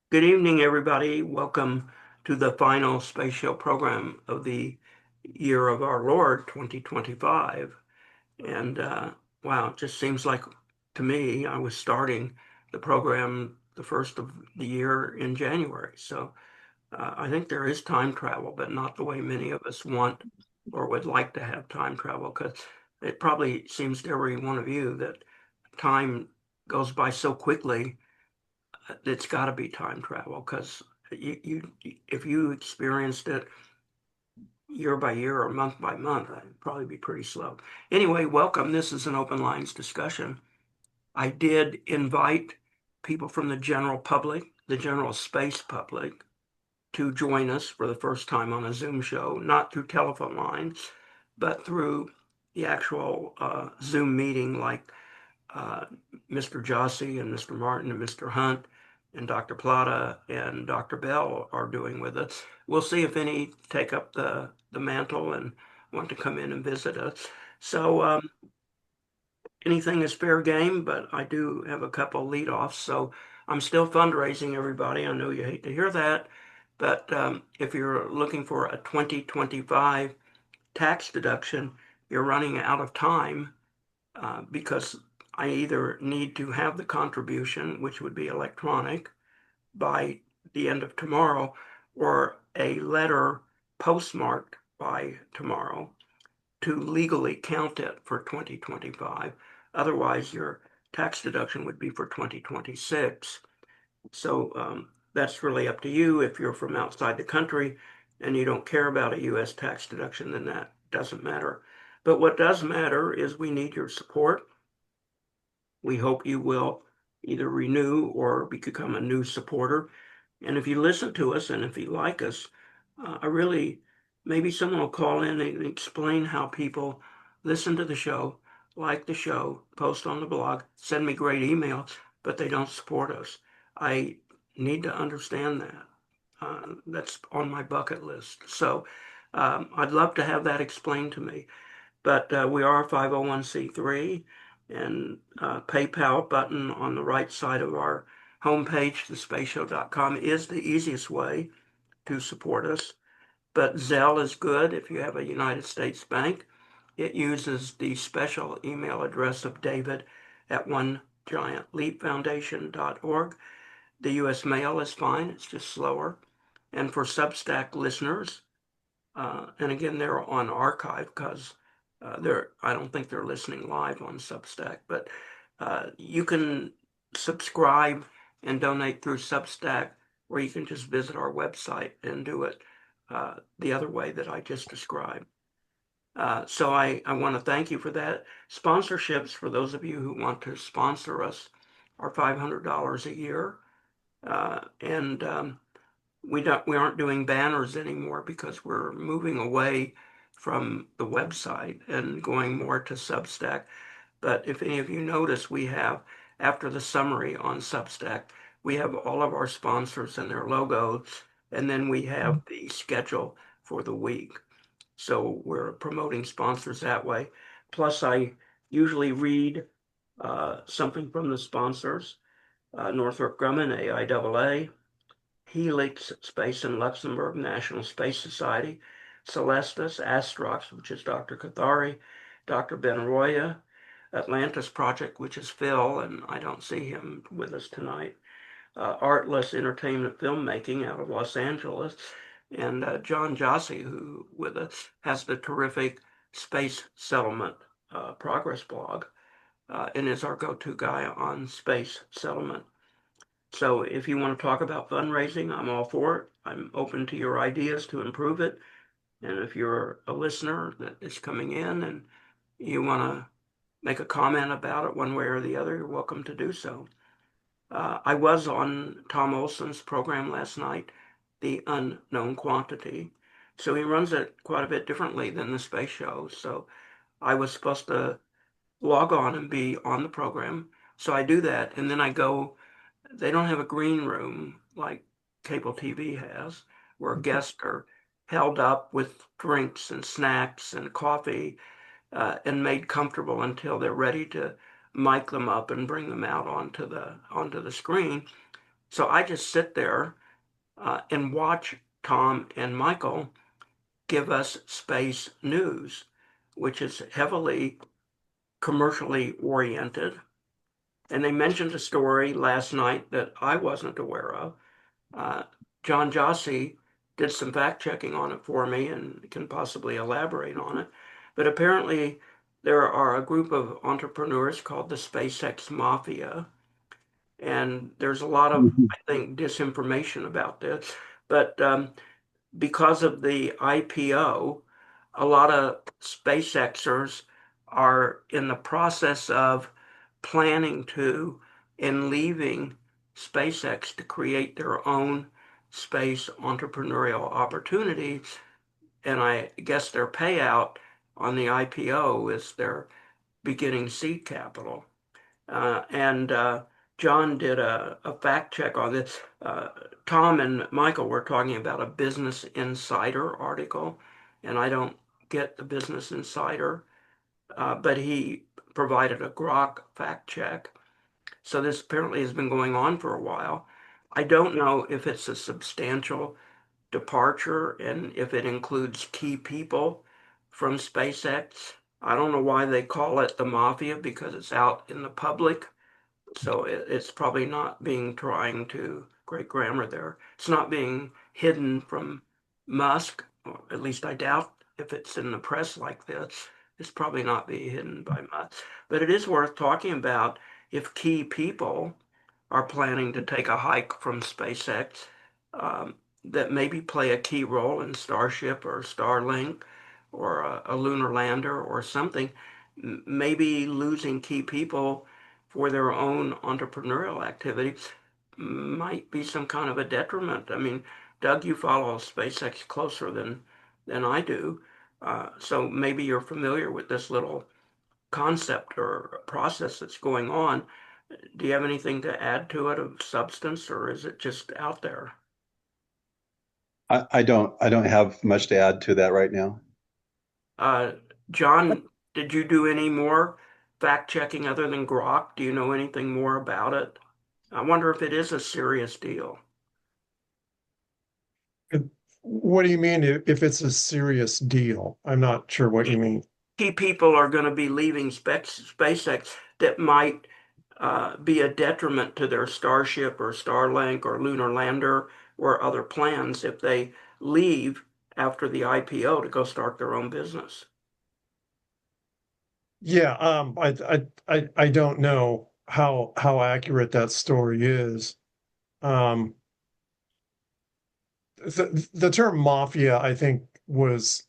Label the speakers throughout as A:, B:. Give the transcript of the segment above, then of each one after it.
A: Good evening, everybody. Welcome to the final space show program of the year of our Lord, 2025. And wow, it just seems like to me I was starting the program the first of the year in January. So I think there is time travel, but not the way many of us want or would like to have time travel, because it probably seems to every one of you that time goes by so quickly. It's got to be time travel because if you experienced it year by year or month by month, it'd probably be pretty slow. Anyway, welcome. This is an open lines discussion. I did invite people from the general public, the general space public, to join us for the first time on a Zoom show, not through telephone lines, but through the actual Zoom meeting, like uh, Mr. Jossi and Mr. Martin and Mr. Hunt and Dr. Plata and Dr. Bell are doing with us. We'll see if any take up the mantle and want to come in and visit us. So anything is fair game, but I do have a couple lead-offs. So I'm still fundraising, everybody. I know you hate to hear that, but if you're looking for a 2025 tax deduction, you're running out of time because I either need to have the contribution, which would be electronic, by the end of tomorrow, or a letter postmarked by tomorrow to legally count it for 2025. Otherwise, your tax deduction would be for 2026. So that's really up to you. If you're from outside the country and you don't care about a U.S. tax deduction, then that doesn't matter. But what does matter is we need your support. We hope you will either renew or become a new supporter. And if you listen to us and if you like us, I really, maybe someone will call in and explain how people listen to the show, like the show, post on the blog, send me great emails, but they don't support us. I need to understand that. That's on my bucket list. So I'd love to have that explained to me. But we are a 501c3, and PayPal button on the right side of our homepage, thespaceshow.com, is the easiest way to support us. But Zelle is good if you have a United States bank. It uses the special email address of David at onegiantleapfoundation.org. The U.S. mail is fine, it's just slower. And for Substack listeners, and again, they're on archive because I don't think they're listening live on Substack, but you can subscribe and donate through Substack, or you can just visit our website and do it the other way that I just described. So I want to thank you for that. Sponsorships, for those of you who want to sponsor us, are $500 a year. And we aren't doing banners anymore because we're moving away from the website and going more to Substack. But if any of you notice, we have, after the summary on Substack, we have all of our sponsors and their logos, and then we have the schedule for the week. So we're promoting sponsors that way. Plus, I usually read something from the sponsors. Northrop Grumman, AIAA, Helix Space in Luxembourg, National Space Society, Celestis, Astrox, which is Dr. Kathari, Dr. Ben Roya, Atlantis Project, which is Phil, and I don't see him with us tonight, Artless Entertainment Filmmaking out of Los Angeles, and John Jossi, who with us has the terrific Space Settlement Progress blog, and is our go-to guy on space settlement. So if you want to talk about fundraising, I'm all for it. I'm open to your ideas to improve it. And if you're a listener that is coming in and you want to make a comment about it one way or the other, you're welcome to do so. I was on Tom Olson's program last night, The Unknown Quantity. So he runs it quite a bit differently than the space show. So I was supposed to log on and be on the program. So I do that, and then I go. They don't have a green room like cable TV has, where guests are held up with drinks and snacks and coffee and made comfortable until they're ready to mic them up and bring them out onto the screen. So I just sit there and watch Tom and Michael give us space news, which is heavily commercially oriented. And they mentioned a story last night that I wasn't aware of. Uh, John Jossi did some fact checking on it for me and can possibly elaborate on it. But apparently, there are a group of entrepreneurs called the SpaceX Mafia, and there's a lot of,
B: Mhm.
A: I think, disinformation about this. But because of the IPO, a lot of SpaceXers are in the process of planning to and leaving SpaceX to create their own space entrepreneurial opportunities. And I guess their payout on the IPO is their beginning seed capital. And John did a fact check on this. Tom and Michael were talking about a Business Insider article, and I don't get the Business Insider, but he provided a Grok fact check. So this apparently has been going on for a while. I don't know if it's a substantial departure and if it includes key people from SpaceX. I don't know why they call it the mafia because it's out in the public, so it's probably not being trying to, great grammar there. It's not being hidden from Musk, or at least I doubt if it's in the press like this. It's probably not being hidden by Musk. But it is worth talking about if key people are planning to take a hike from SpaceX um, that maybe play a key role in Starship or Starlink or a lunar lander or something. Maybe losing key people for their own entrepreneurial activities might be some kind of a detriment. I mean, Doug, you follow SpaceX closer than I do, so maybe you're familiar with this little concept or process that's going on. Do you have anything to add to it of substance, or is it just out there?
B: I don't have much to add to that right now.
A: Uh, John, did you do any more fact checking other than Grok? Do you know anything more about it? I wonder if it is a serious deal.
C: What do you mean if it's a serious deal? I'm not sure what you
A: Key,
C: mean.
A: key people are going to be leaving SpaceX that might be a detriment to their Starship or Starlink or lunar lander or other plans if they leave after the IPO to go start their own business.
C: Yeah, I don't know how accurate that story is. Um, the term mafia, I think, was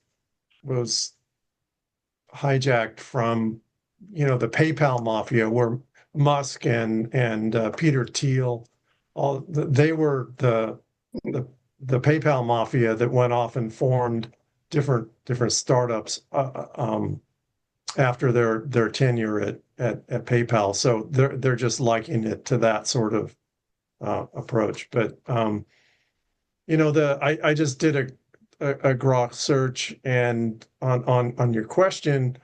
C: hijacked from, the PayPal mafia, where Musk and Peter Thiel, they were the the PayPal mafia that went off and formed different startups after their tenure at PayPal. So they're just likening it to that sort of approach. But I just did a Grok search, and on your question,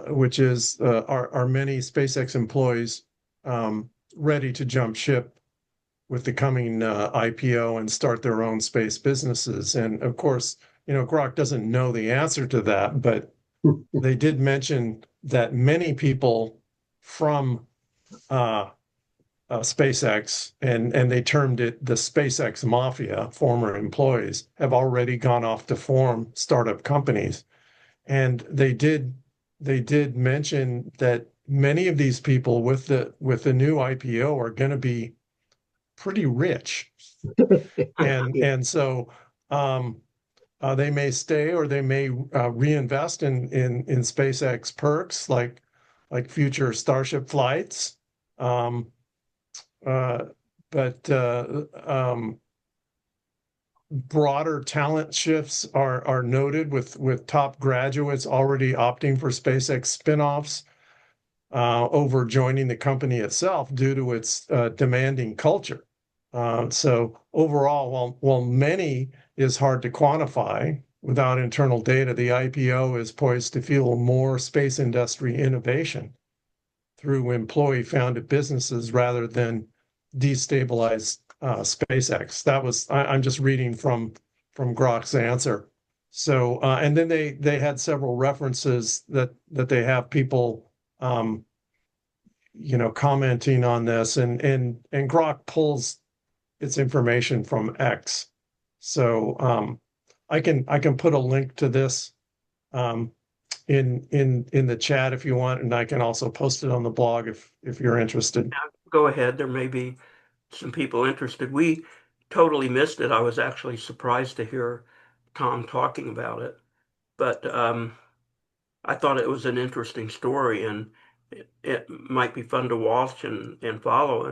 C: which is are many SpaceX employees ready to jump ship with the coming IPO and start their own space businesses? And of course, Grok doesn't know the answer to that, but they did mention that many people from uh, SpaceX, and they termed it the SpaceX Mafia, former employees, have already gone off to form startup companies. And they did mention that many of these people with the new IPO are going to be pretty rich, and so um, they may stay, or they may reinvest in SpaceX perks, like future Starship flights. Um, uh, but broader talent shifts are noted, with top graduates already opting for SpaceX spinoffs over joining the company itself due to its demanding culture. So overall, while many is hard to quantify without internal data, the IPO is poised to fuel more space industry innovation through employee-founded businesses rather than destabilize SpaceX. I'm just reading from Grok's answer. So and then they had several references that they have people commenting on this, and Grok pulls its information from X. So I can put a link to this um, in the chat if you want, and I can also post it on the blog if you're interested.
A: Go ahead. There may be some people interested. We totally missed it. I was actually surprised to hear Tom talking about it, but I thought it was an interesting story, and it might be fun to watch and follow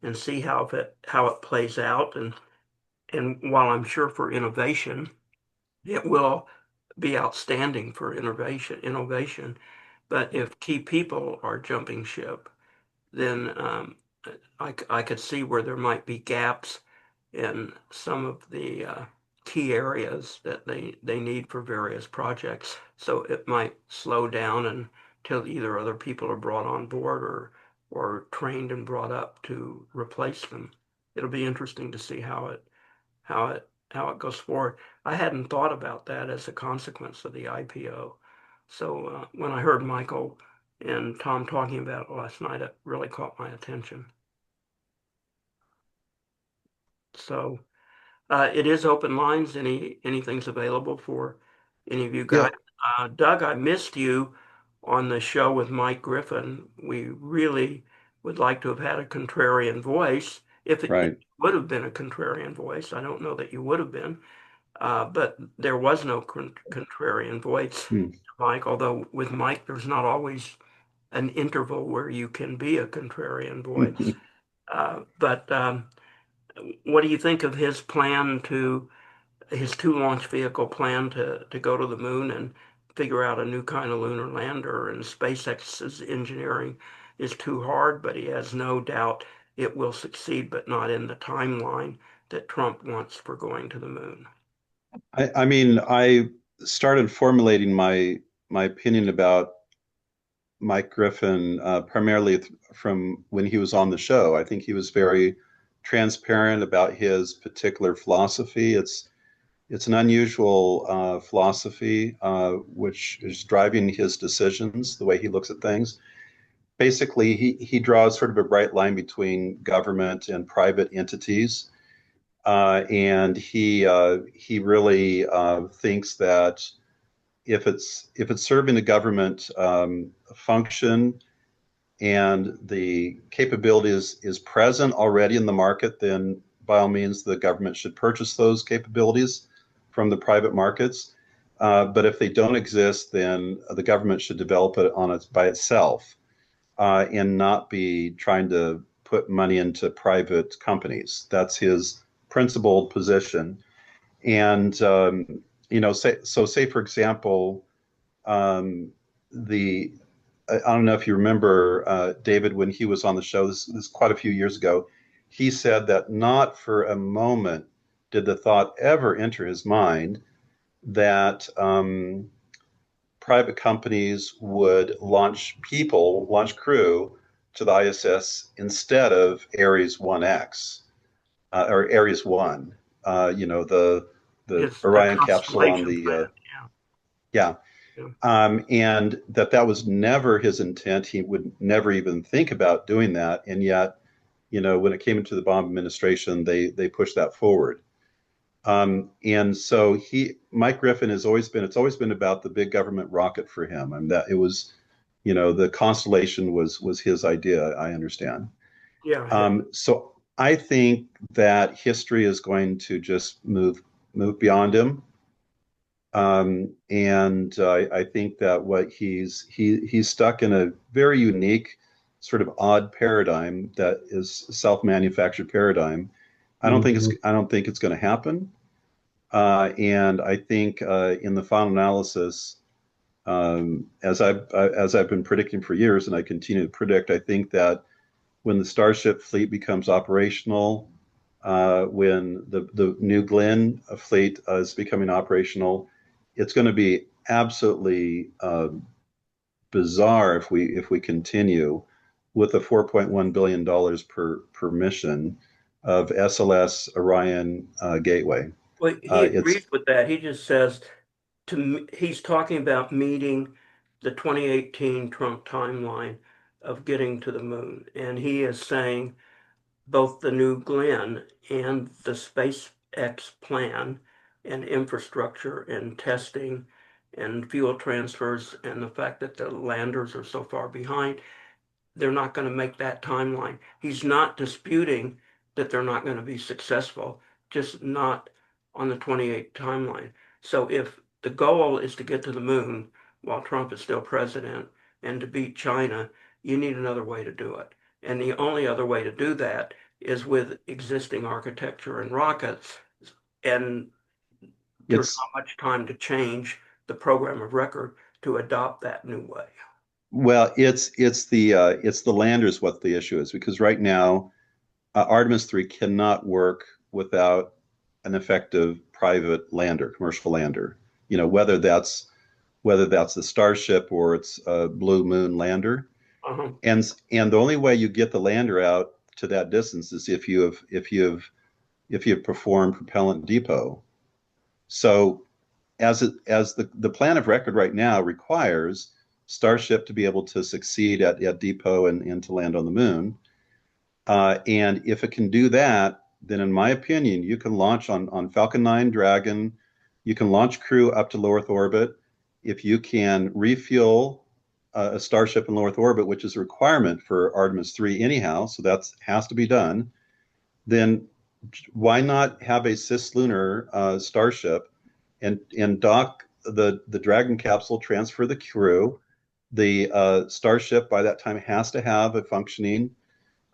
A: and see how it plays out. And while I'm sure for innovation, it will be outstanding for innovation. But if key people are jumping ship, then I could see where there might be gaps in some of the key areas that they need for various projects. So it might slow down until either other people are brought on board or trained and brought up to replace them. It'll be interesting to see how it goes forward. I hadn't thought about that as a consequence of the IPO. So when I heard Michael and Tom talking about it last night, it really caught my attention. So it is open lines. Anything's available for any of you
B: Yeah,
A: guys. Doug, I missed you on the show with Mike Griffin. We really would like to have had a contrarian voice. If
B: right.
A: it would have been a contrarian voice, I don't know that you would have been. But there was no contrarian voice,
B: Hmm.
A: Mike, although with Mike, there's not always an interval where you can be a contrarian voice. But what do you think of his two launch vehicle plan to go to the moon and figure out a new kind of lunar lander? And SpaceX's engineering is too hard, but he has no doubt it will succeed, but not in the timeline that Trump wants for going to the moon.
B: I mean, I started formulating my opinion about Mike Griffin primarily from when he was on the show. I think he was very transparent about his particular philosophy. It's an unusual philosophy which is driving his decisions, the way he looks at things. Basically, he draws sort of a bright line between government and private entities, and he really thinks that if it's serving the government function and the capability is present already in the market, then by all means the government should purchase those capabilities from the private markets. But if they don't exist, then the government should develop it on its by itself and not be trying to put money into private companies. That's his principled position. And say for example, the I don't know if you remember David when he was on the show. This is quite a few years ago. He said that not for a moment did the thought ever enter his mind that private companies would launch crew to the ISS instead of Ares 1X or Ares 1. The
A: His
B: Orion capsule on
A: constellation
B: the
A: plan.
B: yeah.
A: Yeah,
B: And that was never his intent. He would never even think about doing that. And yet, when it came into the Obama administration, they pushed that forward. And so Mike Griffin it's always been about the big government rocket for him. And that it was, the constellation was his idea, I understand.
A: yeah,
B: So I think that history is going to just move beyond him. And I think that what he's stuck in a very unique, sort of odd paradigm that is self-manufactured paradigm.
C: Mhm.
B: I don't think it's going to happen. And I think in the final analysis, as I've been predicting for years, and I continue to predict, I think that when the Starship fleet becomes operational, when the New Glenn fleet is becoming operational, it's going to be absolutely bizarre if we continue with the $4.1 billion per mission of SLS Orion Gateway.
A: Well, he
B: It's
A: agrees with that. He just says he's talking about meeting the 2018 Trump timeline of getting to the moon. And he is saying both the New Glenn and the SpaceX plan and infrastructure and testing and fuel transfers and the fact that the landers are so far behind, they're not going to make that timeline. He's not disputing that they're not going to be successful, just not on the 28 timeline. So if the goal is to get to the moon while Trump is still president and to beat China, you need another way to do it. And the only other way to do that is with existing architecture and rockets. And there's
B: it's
A: not much time to change the program of record to adopt that new way.
B: well, it's the landers what the issue is because right now Artemis 3 cannot work without an effective private lander, commercial lander. You know, whether that's the Starship or it's a Blue Moon lander.
A: Uh-huh.
B: And the only way you get the lander out to that distance is if you have performed propellant depot. So as the plan of record right now requires Starship to be able to succeed at depot and to land on the moon. And if it can do that, then in my opinion, you can launch on Falcon 9 Dragon. You can launch crew up to low Earth orbit. If you can refuel a Starship in low Earth orbit, which is a requirement for Artemis 3 anyhow, so that has to be done, then why not have a cislunar Starship and dock the Dragon capsule, transfer the crew. The Starship by that time has to have a functioning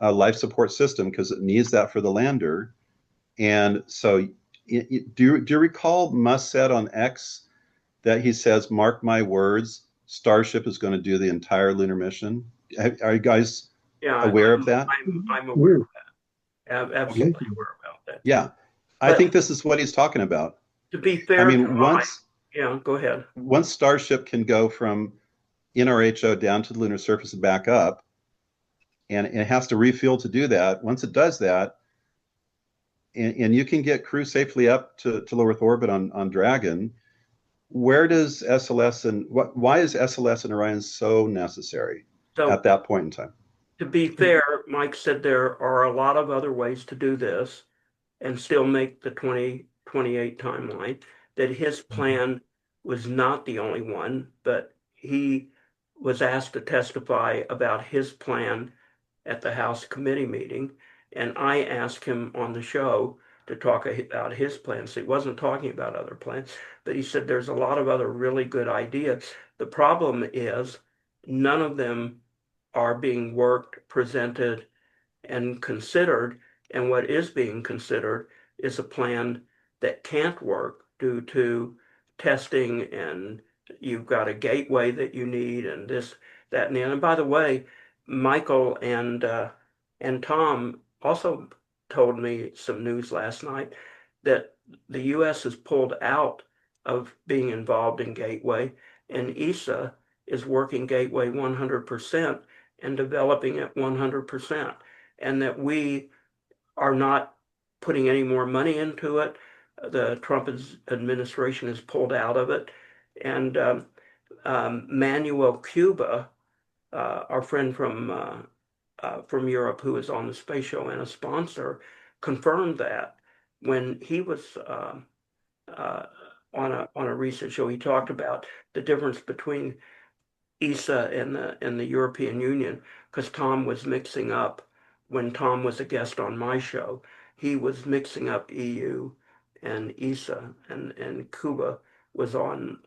B: life support system because it needs that for the lander. And so, do you recall Musk said on X that he says, "Mark my words, Starship is going to do the entire lunar mission." Are you guys
A: Yeah,
B: aware of that?
A: I'm aware of that.
B: Okay.
A: Absolutely aware about that.
B: Yeah, I
A: But
B: think this is what he's talking about.
A: to be
B: I
A: fair to
B: mean,
A: Mike, yeah, go ahead.
B: once Starship can go from NRHO down to the lunar surface and back up, and it has to refuel to do that. Once it does that, and you can get crew safely up to low Earth orbit on Dragon, where does SLS and why is SLS and Orion so necessary at
A: So
B: that point in time?
A: to be fair, Mike said there are a lot of other ways to do this and still make the 2028 timeline, that his plan was not the only one, but he was asked to testify about his plan at the House committee meeting. And I asked him on the show to talk about his plans. So he wasn't talking about other plans, but he said there's a lot of other really good ideas. The problem is none of them are being worked, presented, and considered. And what is being considered is a plan that can't work due to testing, and you've got a gateway that you need, and this, that, and the other. And by the way, Michael and Tom also told me some news last night that the U.S. has pulled out of being involved in Gateway, and ESA is working Gateway 100% and developing it 100%, and that we are not putting any more money into it. The Trump administration has pulled out of it. And Manuel Cuba, our friend from Europe who is on the space show and a sponsor, confirmed that when he was on a recent show. He talked about the difference between ESA and the European Union, because Tom was mixing up when Tom was a guest on my show. He was mixing up EU and ESA, and Cuba was on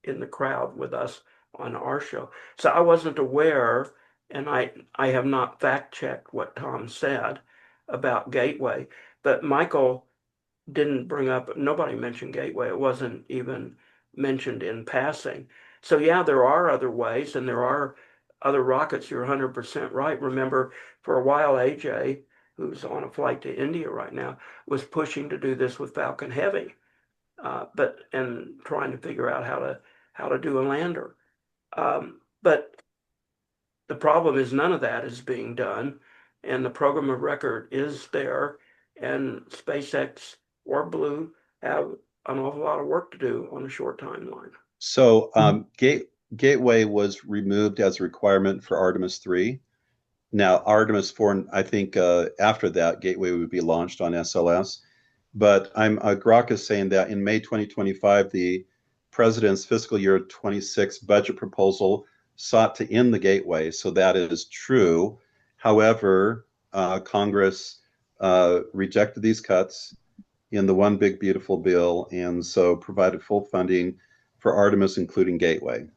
A: in the crowd with us on our show. So I wasn't aware, and I have not fact checked what Tom said about Gateway, but Michael didn't bring up, nobody mentioned Gateway. It wasn't even mentioned in passing. So yeah, there are other ways and there are other rockets. You're 100% right. Remember, for a while, AJ, who's on a flight to India right now, was pushing to do this with Falcon Heavy, but and trying to figure out how to do a lander. But the problem is none of that is being done. and the program of record is there, and SpaceX or Blue have an awful lot of work to do on a short timeline.
B: So Gateway was removed as a requirement for Artemis 3. Now, Artemis 4, I think after that, Gateway would be launched on SLS. But Grok is saying that in May 2025, the president's fiscal year 26 budget proposal sought to end the Gateway. So that is true. However, Congress rejected these cuts in the One Big Beautiful Bill, and so provided full funding for Artemis, including Gateway.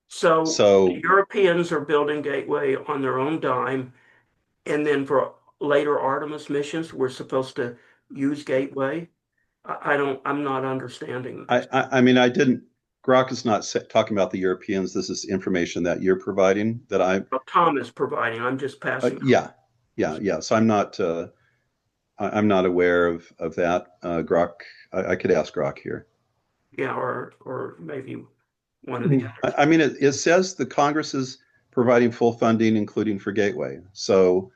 A: So the
B: So
A: Europeans are building Gateway on their own dime, and then for later Artemis missions, we're supposed to use Gateway. I'm not understanding this.
B: I mean, I didn't. Grok is not talking about the Europeans. This is information that you're providing that
A: Well, Tom is providing. I'm just passing.
B: yeah, yeah. So I'm not aware of that. Grok, I could ask Grok here.
A: Yeah, or maybe one of the others.
B: I mean, it says the Congress is providing full funding, including for Gateway. So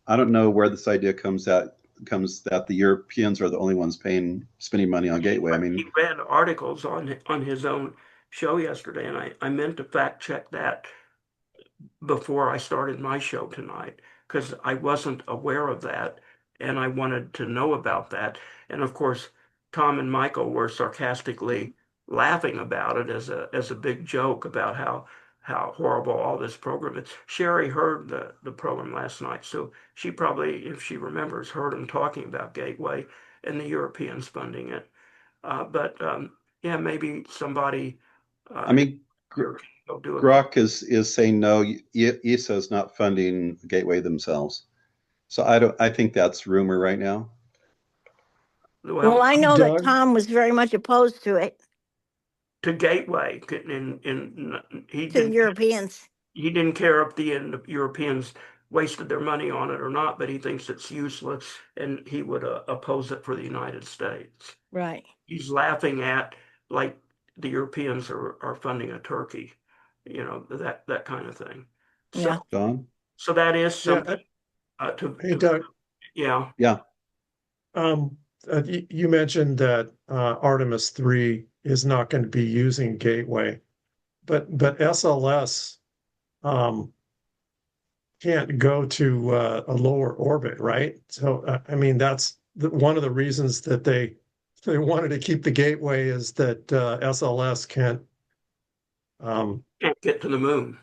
B: I don't know where this idea comes that the Europeans are the only ones spending money on Gateway. I mean,
A: He read articles on his own show yesterday, and I meant to fact check that before I started my show tonight because I wasn't aware of that and I wanted to know about that. And of course, Tom and Michael were sarcastically laughing about it as a big joke about how horrible all this program is. Sherry heard the program last night, so she probably, if she remembers, heard him talking about Gateway and the Europeans funding it. But yeah, maybe somebody
B: I mean,
A: here can go do it.
B: Grok is saying no. ESA is not funding Gateway themselves. So I don't. I think that's rumor right now.
D: Well, I know that
C: Doug?
D: Tom was very much opposed to it,
A: to Gateway, he
D: to the
A: didn't
D: Europeans.
A: he didn't care if the Europeans wasted their money on it or not, but he thinks it's useless and he would oppose it for the United States.
D: Right.
A: He's laughing at like the Europeans are funding a turkey, that kind of thing. So
D: Yeah.
B: Don?
A: so that is
C: Yeah.
A: something
C: Hey, Doug.
A: yeah.
B: Yeah.
C: You mentioned that Artemis 3 is not going to be using Gateway, but SLS can't go to a lower orbit, right? So I mean that's one of the reasons that they wanted to keep the Gateway is that SLS can't
A: Can't get to the moon.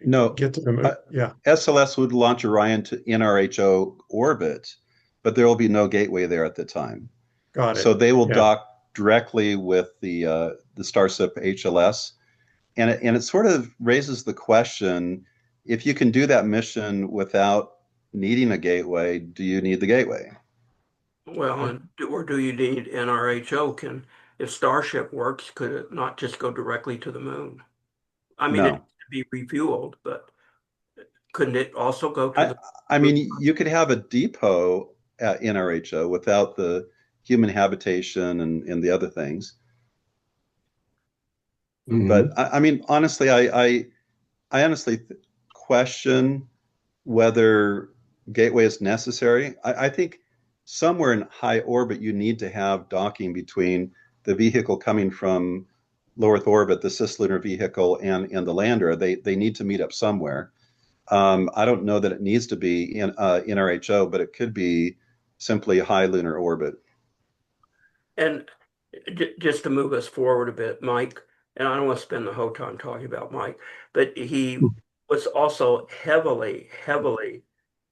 B: No.
C: get to the moon. Yeah,
B: SLS would launch Orion to NRHO orbit, but there will be no Gateway there at the time.
C: got
B: So
C: it.
B: they will
C: Yeah.
B: dock directly with the Starship HLS, and it sort of raises the question: if you can do that mission without needing a Gateway, do you need the Gateway?
A: Well, or do you need NRHO? If Starship works, could it not just go directly to the moon? I mean, it
B: No.
A: needs to be refueled, but couldn't it also go to
B: I
A: the
B: I
A: moon?
B: mean, you could have a depot at NRHO without the human habitation and the other things. But I mean, honestly, I honestly question whether Gateway is necessary. I think somewhere in high orbit, you need to have docking between the vehicle coming from low Earth orbit, the cislunar vehicle, and the lander. They need to meet up somewhere. I don't know that it needs to be in NRHO, but it could be simply high lunar orbit.
A: And just to move us forward a bit, Mike, and I don't want to spend the whole time talking about Mike, but he was also heavily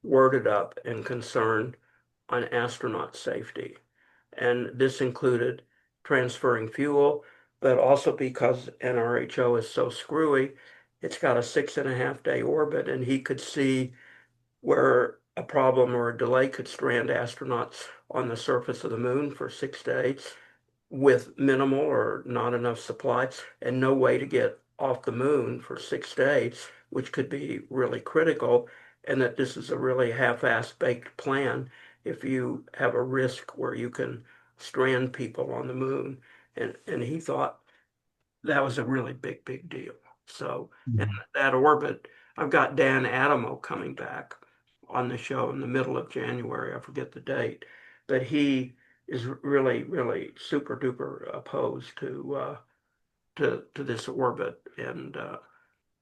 A: worded up and concerned on astronaut safety. And this included transferring fuel, but also because NRHO is so screwy, it's got a 6.5 day orbit, and he could see where a problem or a delay could strand astronauts on the surface of the moon for 6 days with minimal or not enough supply and no way to get off the moon for 6 days, which could be really critical, and that this is a really half-assed baked plan if you have a risk where you can strand people on the moon. And he thought that was a really big deal. So, and that orbit, I've got Dan Adamo coming back on the show in the middle of January. I forget the date, but he is really, really super duper opposed to this orbit, and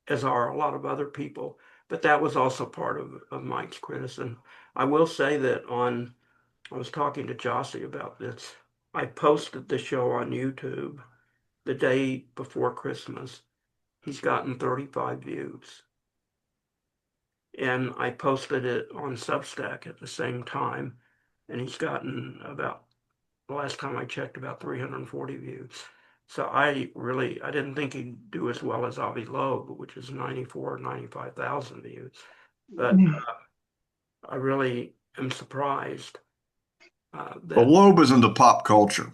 A: as are a lot of other people. But that was also part of Mike's criticism. I will say that I was talking to Jossie about this. I posted the show on YouTube the day before Christmas. He's gotten 35 views. And I posted it on Substack at the same time, and he's gotten about, the last time I checked, about 340 views. So I didn't think he'd do as well as Avi Loeb, which is 94, 95,000 views. But I really am surprised
E: But
A: that
E: Loeb is into pop culture.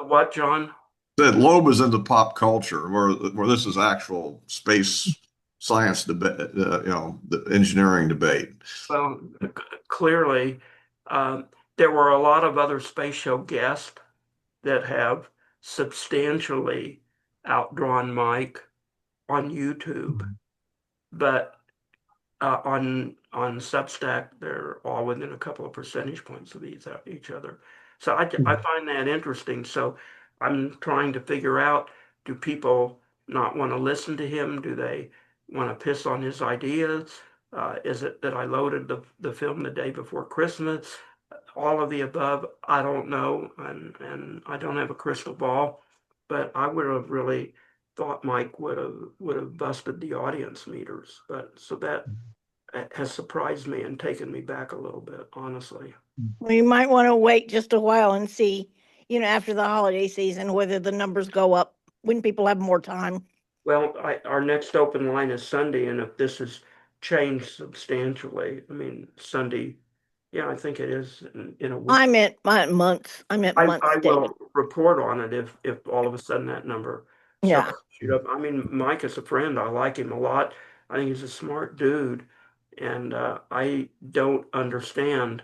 A: what, John?
E: That Loeb is into pop culture, where this is actual space science debate, the engineering debate.
A: Well, clearly, there were a lot of other space show guests that have substantially outdrawn Mike on YouTube, but on Substack, they're all within a couple of percentage points of each other. So I find that interesting. So I'm trying to figure out, do people not want to listen to him? Do they want to piss on his ideas? Is it that I loaded the film the day before Christmas? All of the above, I don't know, and I don't have a crystal ball, but I would have really thought Mike would have busted the audience meters. But so that has surprised me and taken me back a little bit, honestly.
D: Well, you might want to wait just a while and see, after the holiday season, whether the numbers go up when people have more time.
A: Well, our next open line is Sunday, and if this has changed substantially, I mean, Sunday, yeah, I think it is in a week.
D: I meant months. I meant months,
A: I
D: David.
A: will report on it if all of a sudden that number
D: Yeah.
A: starts to shoot up. I mean, Mike is a friend. I like him a lot. I think he's a smart dude, and I don't understand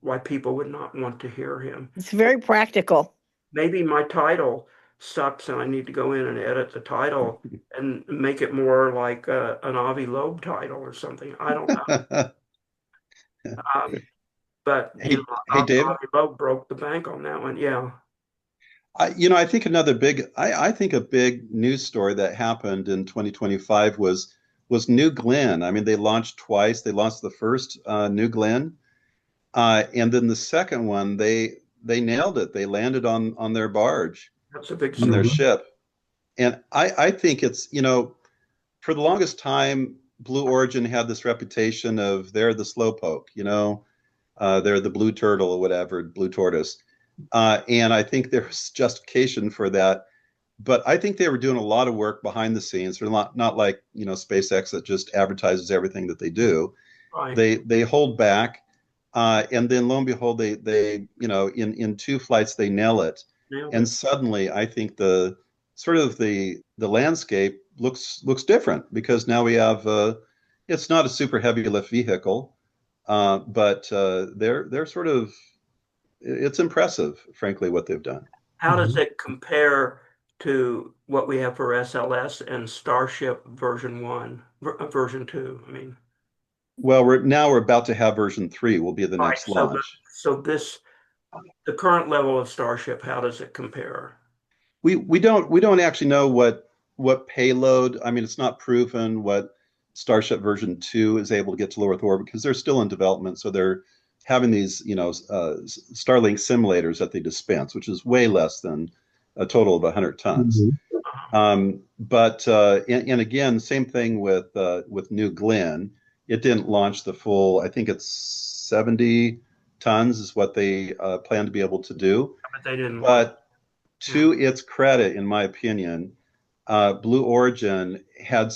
A: why people would not want to hear him.
D: It's very practical.
A: Maybe my title sucks, and I need to go in and edit the title and make it more like an Avi Loeb title or something. I don't know. But
B: Hey, hey, David.
A: Avi Loeb broke the bank on that one. Yeah.
B: I think I think a big news story that happened in 2025 was New Glenn. I mean, they launched twice. They launched the first New Glenn, and then the second one they nailed it. They landed on their barge,
A: That's a big
B: on their
A: story.
B: ship, and I think it's for the longest time Blue Origin had this reputation of they're the slowpoke, they're the blue turtle or whatever, blue tortoise. And I think there's justification for that. But I think they were doing a lot of work behind the scenes. They're not like, SpaceX that just advertises everything that they do.
A: Right.
B: They hold back. And then lo and behold, they in two flights, they nail it. And suddenly I think the landscape looks different because now we have it's not a super heavy lift vehicle, but they're sort of, it's impressive, frankly, what they've done.
A: How does it compare to what we have for SLS and Starship version 1, version 2? I mean,
B: Well, we're about to have version 3 will be the
A: right.
B: next launch.
A: So the current level of Starship, how does it compare?
B: We don't actually know what payload. I mean, it's not proven what Starship version 2 is able to get to low Earth orbit because they're still in development. So they're having these, Starlink simulators that they dispense, which is way less than a total of 100 tons. But and again, same thing with New Glenn. It didn't launch the full. I think it's 70 tons is what they plan to be able to do.
A: But they didn't.
B: But to its credit, in my opinion, Blue Origin had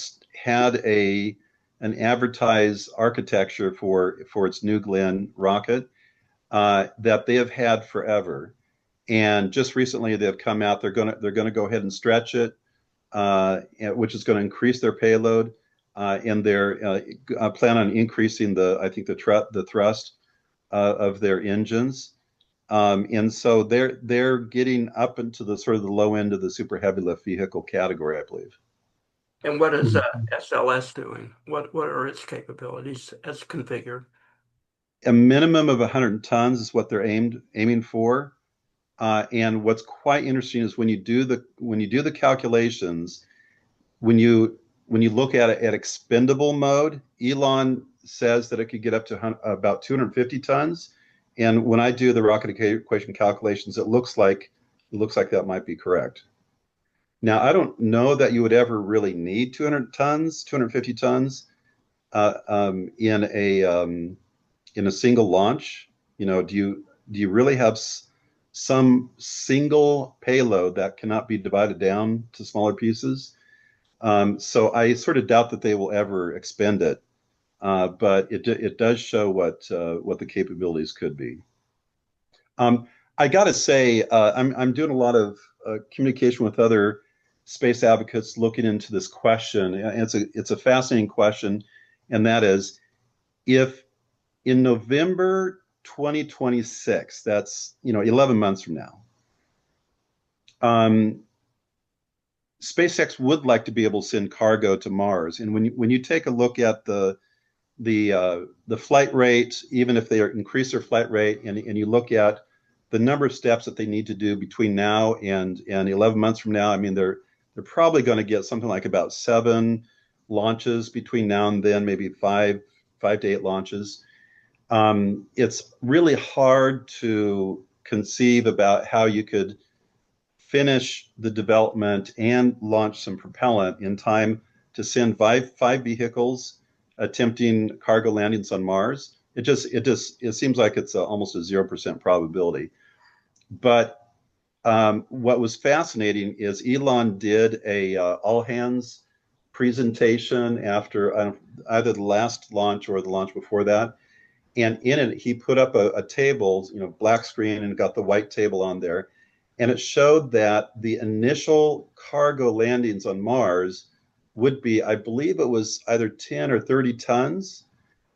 B: an advertised architecture for its New Glenn rocket that they have had forever. And just recently, they've come out. They're gonna go ahead and stretch it, which is going to increase their payload, and they're plan on increasing the thrust of their engines. And so they're getting up into the sort of the low end of the super heavy lift vehicle category, I believe.
A: And what is
B: Mhm.
A: SLS doing? What are its capabilities as configured?
B: A minimum of 100 tons is what they're aiming for. And what's quite interesting is when you do the calculations, when you when you look at it at expendable mode, Elon says that it could get up to about 250 tons. And when I do the rocket equation calculations, it looks like that might be correct. Now, I don't know that you would ever really need 200 tons, 250 tons in a single launch. Do you really have some single payload that cannot be divided down to smaller pieces? So I sort of doubt that they will ever expend it, but it does show what the capabilities could be. Um, I got to say, I'm doing a lot of communication with other space advocates looking into this question. And it's a fascinating question, and that is if in November 2026, that's 11 months from now, um, SpaceX would like to be able to send cargo to Mars. And when you take a look at the flight rate, even if they increase their flight rate, and you look at the number of steps that they need to do between now and 11 months from now, I mean they're probably going to get something like about 7 launches between now and then, maybe five to 8 launches. It's really hard to conceive about how you could finish the development and launch some propellant in time to send five vehicles attempting cargo landings on Mars. It seems like it's almost a 0% probability. But what was fascinating is Elon did a all hands presentation after either the last launch or the launch before that, and in it he put up a table, black screen, and got the white table on there, and it showed that the initial cargo landings on Mars would be, I believe it was either 10 or 30 tons,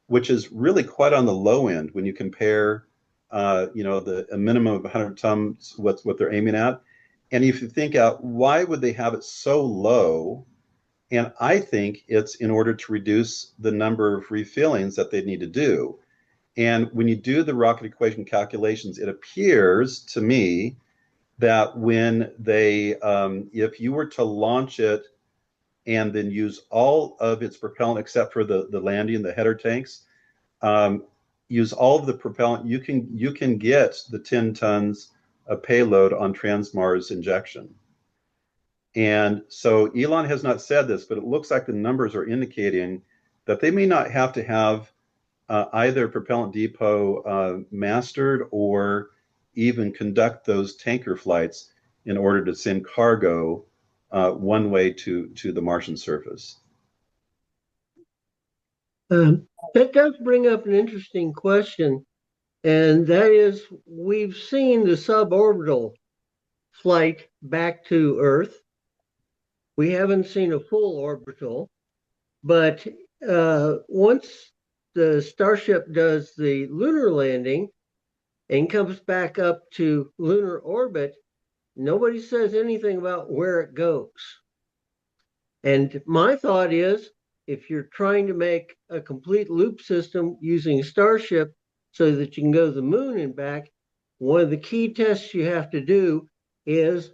B: which is really quite on the low end when you compare a minimum of 100 tons, what they're aiming at. And if you think out, why would they have it so low? And I think it's in order to reduce the number of refillings that they need to do. And when you do the rocket equation calculations, it appears to me that if you were to launch it and then use all of its propellant except for the landing, the header tanks, um, use all of the propellant, you can get the 10 tons of payload on Transmars injection. And so Elon has not said this, but it looks like the numbers are indicating that they may not have to have either propellant depot mastered or even conduct those tanker flights in order to send cargo one way to the Martian surface.
F: That does bring up an interesting question, and that is we've seen the suborbital flight back to Earth. We haven't seen a full orbital, but once the Starship does the lunar landing and comes back up to lunar orbit, nobody says anything about where it goes. And my thought is if you're trying to make a complete loop system using Starship so that you can go to the moon and back, one of the key tests you have to do is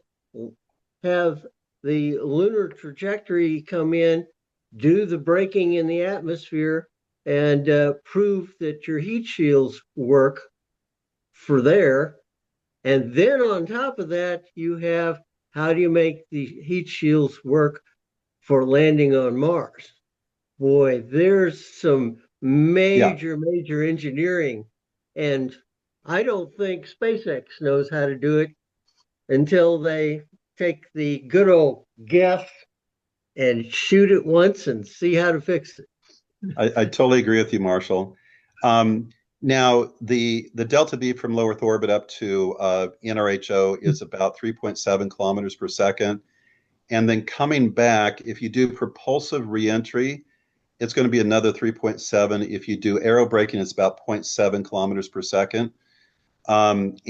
F: have the lunar trajectory come in, do the braking in the atmosphere, and prove that your heat shields work for there. And then on top of that, you have how do you make the heat shields work for landing on Mars? Boy, there's some
B: Yeah,
F: major engineering. And I don't think SpaceX knows how to do it until they take the good old guess and shoot it once and see how to fix it.
B: I totally agree with you, Marshall. Now, the delta V from low Earth orbit up to NRHO is about 3.7 kilometers per second. And then coming back, if you do propulsive reentry, it's going to be another 3.7. If you do aero braking, it's about 0.7 kilometers per second. And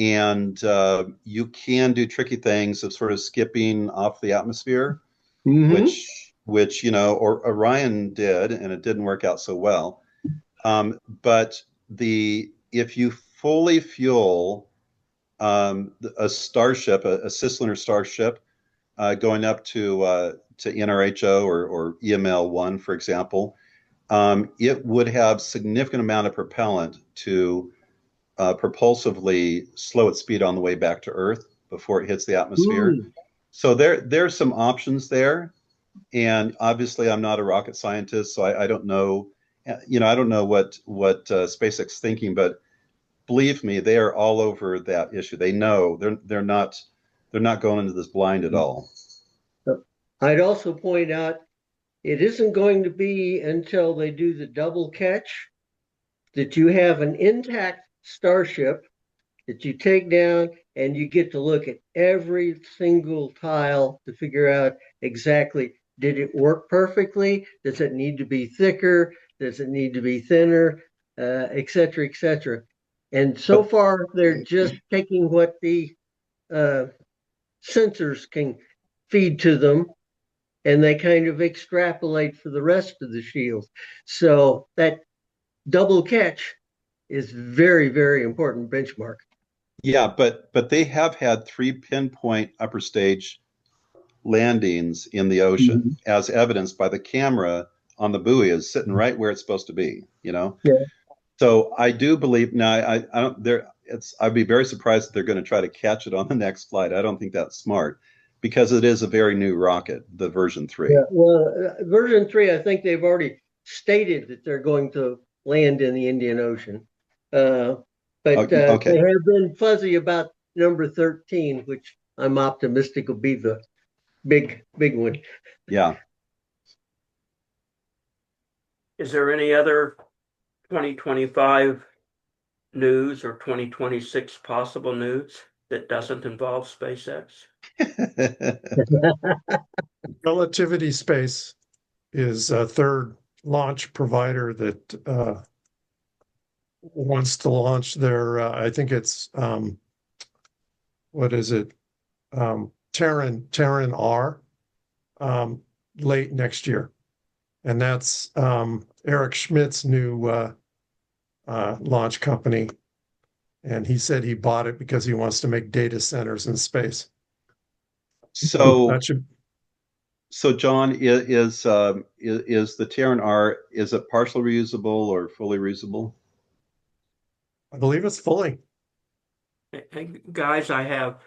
B: you can do tricky things of sort of skipping off the atmosphere,
F: Mm-hmm.
B: which which, or Orion did, and it didn't work out so well. But if you fully fuel a Starship, a cislunar Starship, going up to NRHO or EML-1, for example, it would have significant amount of propellant to propulsively slow its speed on the way back to Earth before it hits the atmosphere.
F: Hmm.
B: So there's some options there. And obviously, I'm not a rocket scientist, so I don't know. I don't know what SpaceX is thinking, but believe me, they are all over that issue. They know they're not going into this blind at all.
F: I'd also point out it isn't going to be until they do the double catch that you have an intact Starship that you take down and you get to look at every single tile to figure out exactly, did it work perfectly? Does it need to be thicker? Does it need to be thinner? Et cetera, et cetera. And so
B: But
F: far, they're just taking what the uh, sensors can feed to them, and they kind of extrapolate for the rest of the shield. So that double catch is very, very important benchmark.
B: yeah, but they have had 3 pinpoint upper stage landings in the ocean, as evidenced by the camera on the buoy is sitting right where it's supposed to be.
F: Yeah.
B: So I do believe now. I don't. I'd be very surprised if they're going to try to catch it on the next flight. I don't think that's smart because it is a very new rocket, the version 3.
F: Yeah, well, version 3, I think they've already stated that they're going to land in the Indian Ocean. But they
B: Okay.
F: have been fuzzy about number 13, which I'm optimistic will be the big one.
B: Yeah.
A: Is there any other 2025 news or 2026 possible news that doesn't involve SpaceX?
C: Relativity Space is a third launch provider that wants to launch their, I think it's, what is it? Terran R, late next year. And that's Eric Schmidt's new launch company. And he said he bought it because he wants to make data centers in space.
B: So
C: That should,
B: John, is the Terran R, is it partially reusable or fully reusable?
C: I believe it's fully.
A: Hey, guys, I have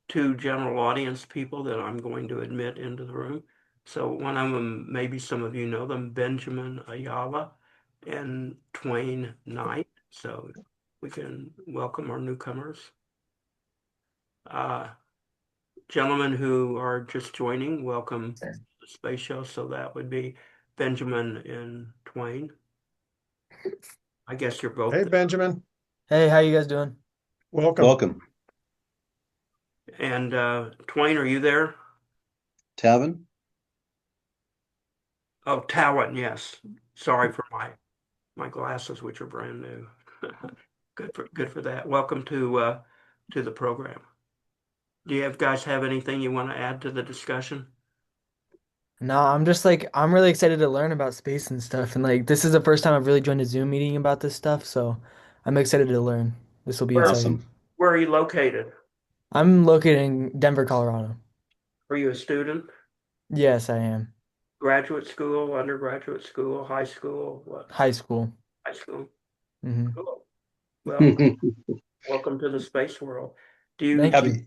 A: two general audience people that I'm going to admit into the room. So one of them, maybe some of you know them, Benjamin Ayala and Twain Knight. So we can welcome our newcomers. Gentlemen who are just joining, welcome to the Space Show. So that would be Benjamin and Twain. I guess you're both
C: Hey,
A: there.
C: Benjamin,
G: Hey, how you guys doing?
C: welcome.
B: Welcome,
A: And Twain, are you there?
B: Tavin.
A: Oh, Talon, yes. Sorry for my glasses, which are brand new. Good for that. Welcome to the program. Do you guys have anything you want to add to the discussion?
G: No, I'm just like I'm really excited to learn about space and stuff, and like this is the first time I've really joined a Zoom meeting about this stuff, so I'm excited to learn. This will be
A: Where
G: exciting.
B: Awesome.
A: where are you located?
G: I'm located in Denver, Colorado.
A: Are you a student?
G: Yes, I am.
A: Graduate school, undergraduate school, high school? What?
G: High school.
A: High school.
G: Hmm.
A: Cool. Well, welcome to the space world. Do you
G: Thank
B: Have
G: you.
B: you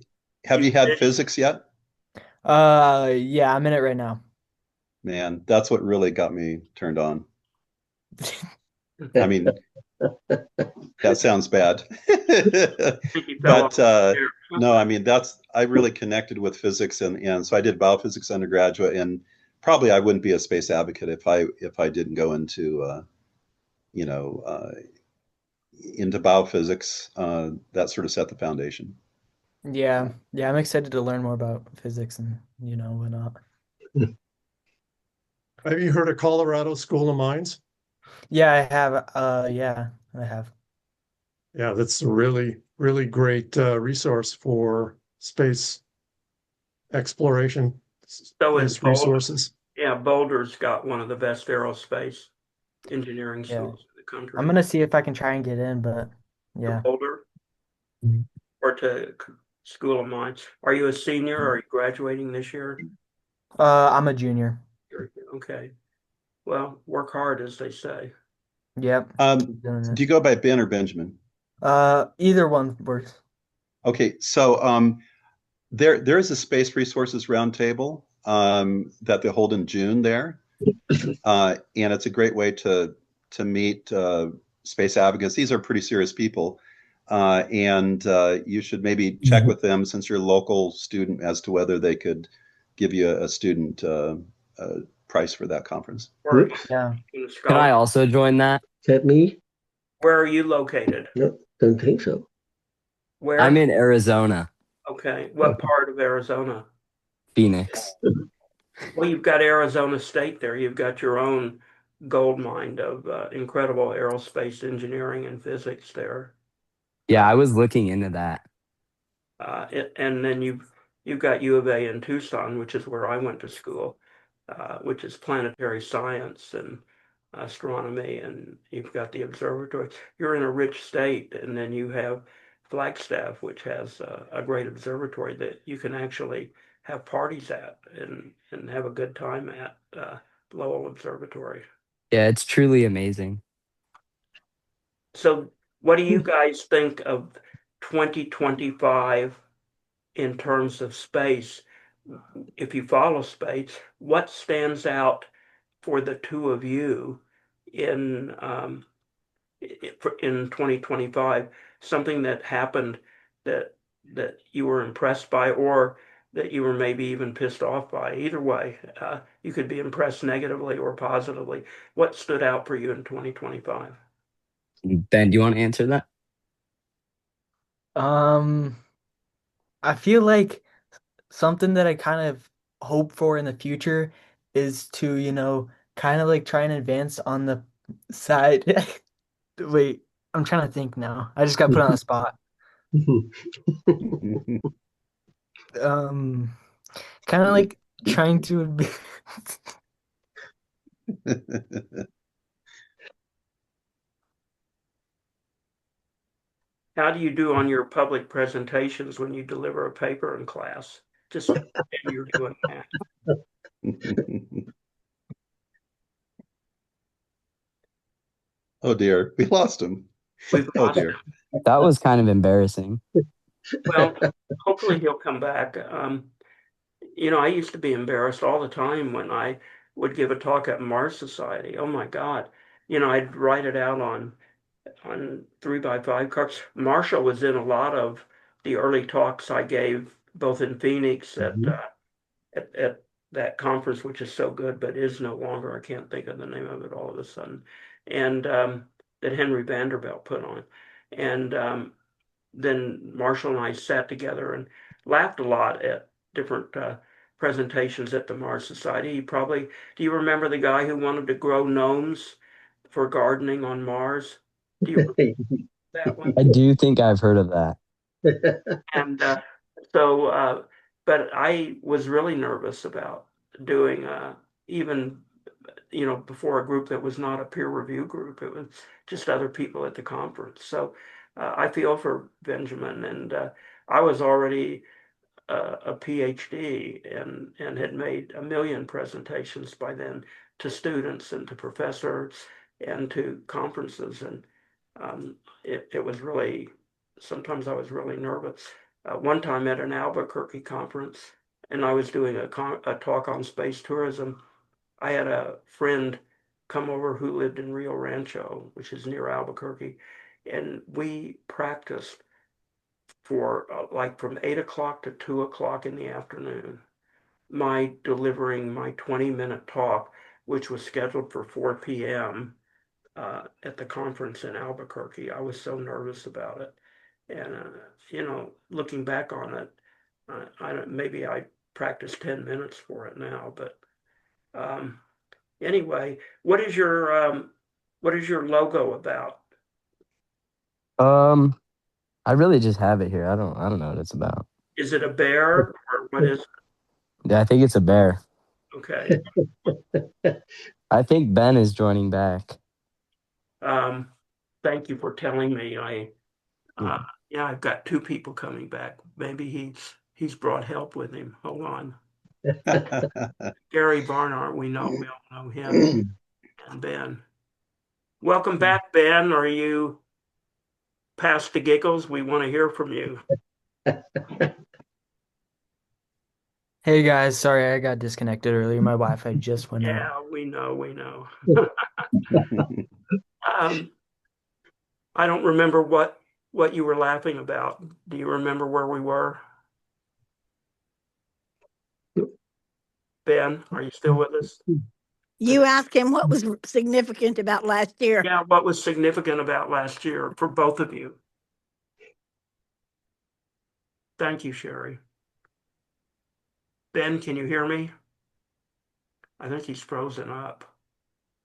B: have you had physics yet?
G: Yeah, I'm in it right now.
B: Man, that's what really got me turned on. I mean, that sounds bad.
A: think you fell off
B: But
A: the chair?
B: no, I mean I really connected with physics, and so I did biophysics undergraduate, and probably I wouldn't be a space advocate if I didn't go you know into biophysics. That sort of set the foundation.
G: Yeah, yeah, I'm excited to learn more about physics and whatnot.
C: Have you heard of Colorado School of Mines?
G: Yeah, I have. Yeah, I have.
C: Yeah, that's a really, really great resource for space exploration,
A: So in
C: space
A: Boulder,
C: resources.
A: Yeah, Boulder's got one of the best aerospace engineering
G: Yeah.
A: schools in the
G: I'm
A: country.
G: gonna see if I can try and get in, but
A: To
G: yeah.
A: Boulder or to School of Mines. Are you a senior or are you graduating this year?
G: I'm a junior.
A: Okay. Well, work hard, as they say.
G: Yep.
B: Um,
G: Keep doing it.
B: do you go by Ben or Benjamin?
G: Either one works.
B: Okay, so there is a Space Resources Roundtable that they hold in June there, and it's a great way to meet space advocates. These are pretty serious people, and you should maybe check with them since you're a local student as to whether they could give you a student price for that conference.
A: Or
F: Whoops,
G: Yeah.
A: in
H: Can I
A: scholarship.
H: also join that?
F: is that me?
A: Where are you located?
F: No, don't think so.
H: I'm
A: Where?
H: in Arizona,
A: Okay. What part of Arizona?
H: Phoenix.
A: Well, you've got Arizona State there. You've got your own gold mine of incredible aerospace engineering and physics there.
H: Yeah, I was looking into that.
A: And then you've got U of A in Tucson, which is where I went to school, which is planetary science and astronomy, and you've got the observatory. You're in a rich state, and then you have Flagstaff, which has a great observatory that you can actually have parties at and have a good time at Lowell Observatory.
H: Yeah, it's truly amazing.
A: So, what do you guys think of 2025 in terms of space? If you follow space, what stands out for the two of you in in 2025? Something that happened that you were impressed by, or that you were maybe even pissed off by. Either way, you could be impressed negatively or positively. What stood out for you in 2025?
H: Ben, do you want to answer that?
G: Um, I feel like something that I kind of hope for in the future is to, kind of like try and advance on the side. Wait, I'm trying to think now. I just got put on the spot. Um, Kind of like trying to
A: How do you do on your public presentations when you deliver a paper in class? Just pretend you're doing that.
B: Oh dear, we lost him.
A: We've
B: Oh
A: lost
B: dear.
A: him.
H: That was kind of embarrassing.
A: Well, hopefully he'll come back. I used to be embarrassed all the time when I would give a talk at Mars Society. Oh my God. I'd write it out on 3x5 cards. Marshall was in a lot of the early talks I gave, both in Phoenix at that conference, which is so good, but is no longer. I can't think of the name of it all of a sudden, and that Henry Vanderbilt put on. And then Marshall and I sat together and laughed a lot at different presentations at the Mars Society. Do you remember the guy who wanted to grow gnomes for gardening on Mars? Do you remember that one?
H: I do think I've heard of that.
A: And so, but I was really nervous about doing even, before a group that was not a peer review group. It was just other people at the conference. So I feel for Benjamin, and I was already a PhD and had made a million presentations by then to students and to professors and to conferences. And it was really, sometimes I was really nervous. One time at an Albuquerque conference, and I was doing a talk on space tourism. I had a friend come over who lived in Rio Rancho, which is near Albuquerque, and we practiced for like from 8 o'clock to 2 o'clock in the afternoon. My delivering my 20-minute talk, which was scheduled for 4 p.m. At the conference in Albuquerque. I was so nervous about it. And, looking back on it, maybe I practiced 10 minutes for it now, but um, anyway, what is your logo about?
H: Um, I really just have it here. I don't know what it's about.
A: Is it a bear or what is
H: Yeah, I think it's a bear.
A: Okay.
H: I think Ben is joining back.
A: Thank you for telling me. Uh,
H: Yeah.
A: yeah, I've got two people coming back. Maybe he's brought help with him. Hold on. Gary Barnard, we all know him, and Ben. Welcome back, Ben. Are you past the giggles? We want to hear from you.
G: Hey guys, sorry I got disconnected earlier. My Wi-Fi just went out.
A: Yeah, we know. Um, I don't remember what you were laughing about. Do you remember where we were? Ben, are you still with us?
D: You asked him what was significant about last year.
A: Yeah, what was significant about last year for both of you? Thank you, Sherry. Ben, can you hear me? I think he's frozen up.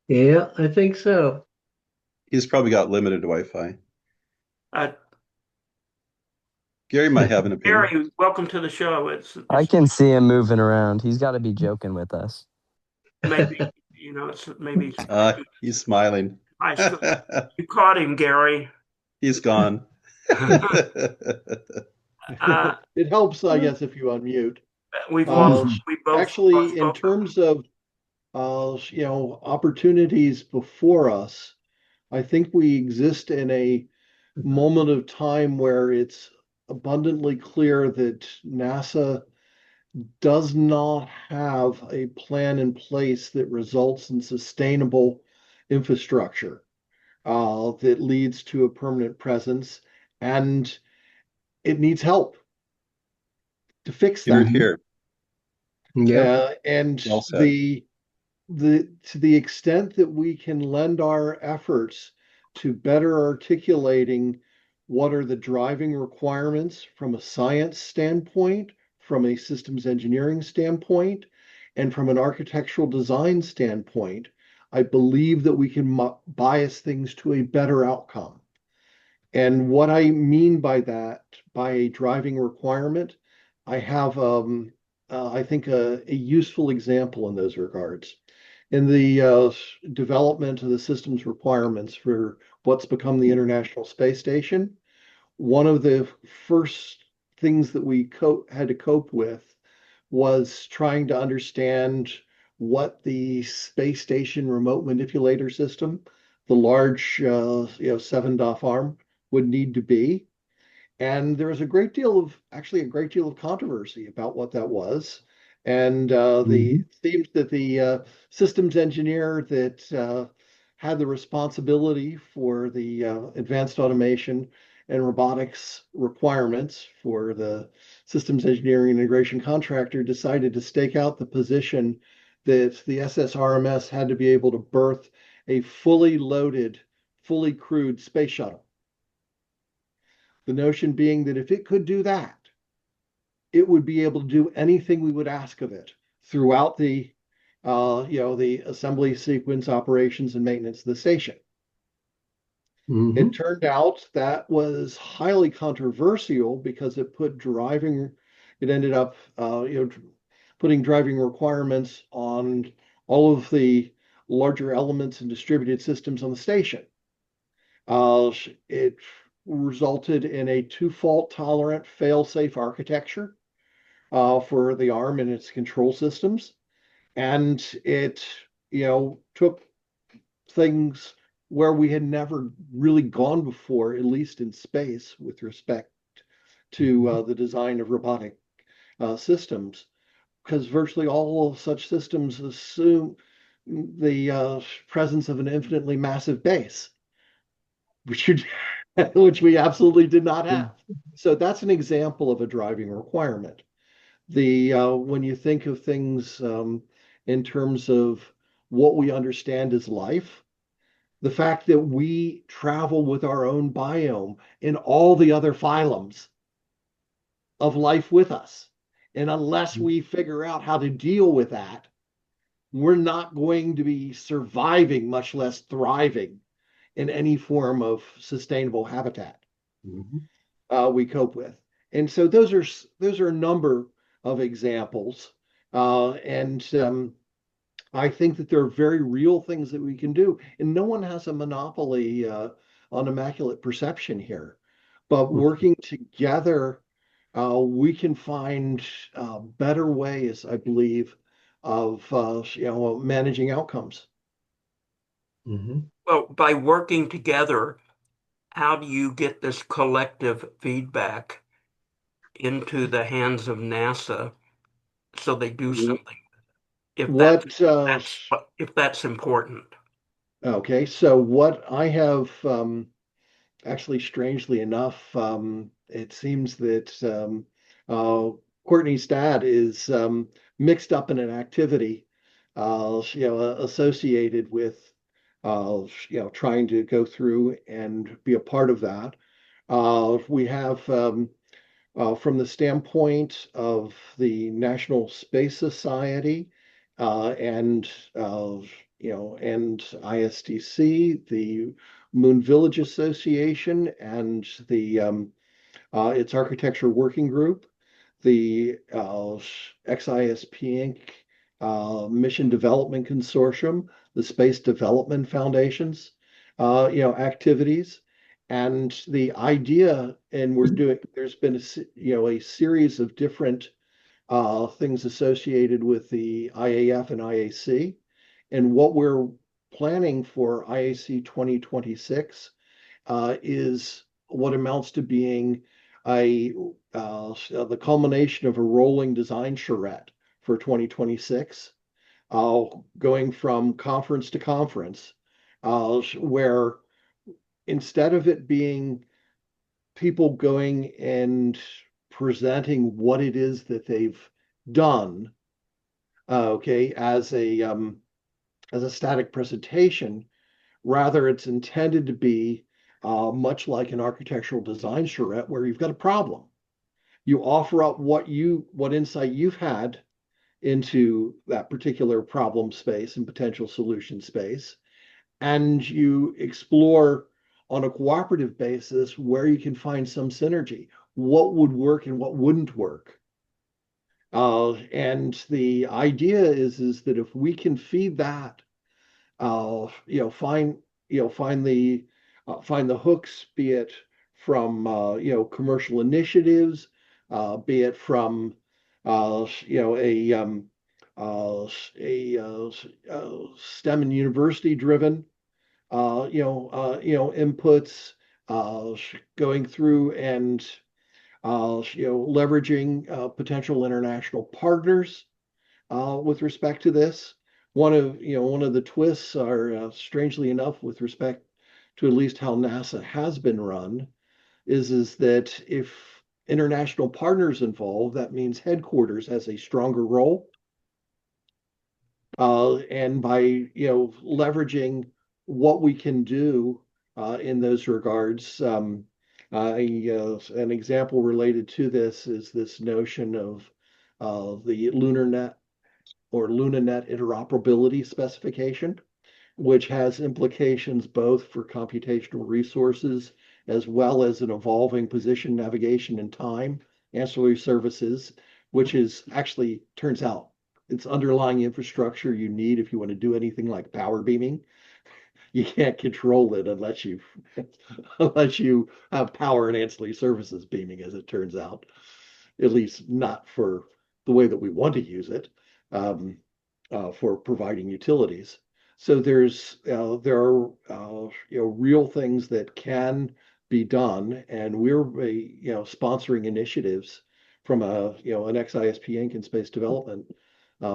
F: Yeah, I think so.
B: He's probably got limited Wi-Fi.
A: Uh,
B: Gary might have an opinion.
A: Gary, welcome to the show.
H: I
A: It's
H: can see him moving around. He's got to be joking with us.
A: maybe it's maybe
B: He's smiling.
A: high school. You caught him, Gary.
B: He's gone.
I: It helps, I guess, if you unmute.
A: We've
I: Uh,
A: both
I: Actually, in
A: spoke.
I: terms of opportunities before us, I think we exist in a moment of time where it's abundantly clear that NASA does not have a plan in place that results in sustainable infrastructure that leads to a permanent presence, and it needs help to fix
B: Here,
I: that.
B: here.
I: And
B: Well said.
I: to the extent that we can lend our efforts to better articulating what are the driving requirements from a science standpoint, from a systems engineering standpoint, and from an architectural design standpoint, I believe that we can bias things to a better outcome. And what I mean by that, by a driving requirement, I have, I think, a useful example in those regards. In the development of the systems requirements for what's become the International Space Station, one of the first things that we had to cope with was trying to understand what the space station remote manipulator system, the large, 7 DOF arm, would need to be. And there was actually a great deal of controversy about what that was. And it seems that the systems engineer that had the responsibility for the advanced automation and robotics requirements for the systems engineering integration contractor decided to stake out the position that the SSRMS had to be able to berth a fully loaded, fully crewed space shuttle. The notion being that if it could do that, it would be able to do anything we would ask of it throughout the assembly sequence, operations, and maintenance of the station. It turned out that was highly controversial because it ended up putting driving requirements on all of the larger elements and distributed systems on the station. It resulted in a two-fault tolerant fail-safe architecture for the ARM and its control systems. And it, took things where we had never really gone before, at least in space, with respect to the design of robotic systems, because virtually all of such systems assume the presence of an infinitely massive base, which we absolutely did not have. So that's an example of a driving requirement. When you think of things in terms of what we understand as life, the fact that we travel with our own biome in all the other phylums of life with us, and unless we figure out how to deal with that, we're not going to be surviving, much less thriving in any form of sustainable habitat we cope with. And so those are a number of examples And I think that there are very real things that we can do, and no one has a monopoly on immaculate perception here. But working together, we can find better ways, I believe, of managing outcomes.
A: Well, by working together, how do you get this collective feedback into the hands of NASA so they do something? If that's
I: What
A: if that's important.
I: Okay, so what I have actually, strangely enough, it seems that Courtney's dad is mixed up in an activity, associated with, trying to go through and be a part of that. We have, from the standpoint of the National Space Society, and and ISTC, the Moon Village Association, and the its architecture working group, the XISP Inc. Mission Development Consortium, the Space Development Foundations, activities. And the idea, and there's been a series of different things associated with the IAF and IAC. And what we're planning for IAC 2026 is what amounts to being the culmination of a rolling design charrette for 2026, going from conference to conference, where instead of it being people going and presenting what it is that they've done, okay, as a static presentation, rather it's intended to be much like an architectural design charrette where you've got a problem. You offer up what insight you've had into that particular problem space and potential solution space, and you explore on a cooperative basis where you can find some synergy, what would work and what wouldn't work. And the idea is that if we can feed that, find find the hooks, be it from commercial initiatives, be it from STEM and university driven inputs, going through and leveraging potential international partners with respect to this. One of the twists are, strangely enough, with respect to at least how NASA has been run, is that if international partners involved, that means headquarters has a stronger role. And by leveraging what we can do in those regards, an example related to this is this notion of the LunarNet or LunaNet interoperability specification, which has implications both for computational resources as well as an evolving position, navigation, and time ancillary services, which is actually turns out it's underlying infrastructure you need if you want to do anything like power beaming. You can't control it unless you have power and ancillary services beaming, as it turns out, at least not for the way that we want to use it, for providing utilities. So there are real things that can be done, and we're sponsoring initiatives from an XISP Inc. and Space Development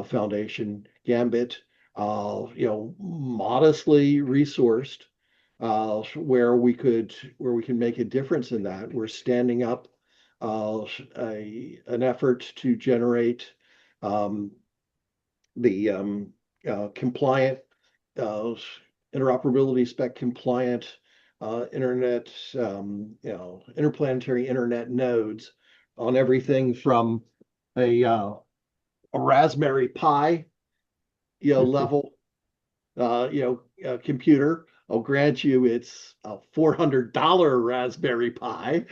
I: Foundation, Gambit, modestly resourced, where we can make a difference in that. We're standing up an effort to generate the compliant, interoperability spec compliant internet, interplanetary internet nodes on everything from a Raspberry Pi, level, computer. I'll grant you it's a $400 Raspberry Pi,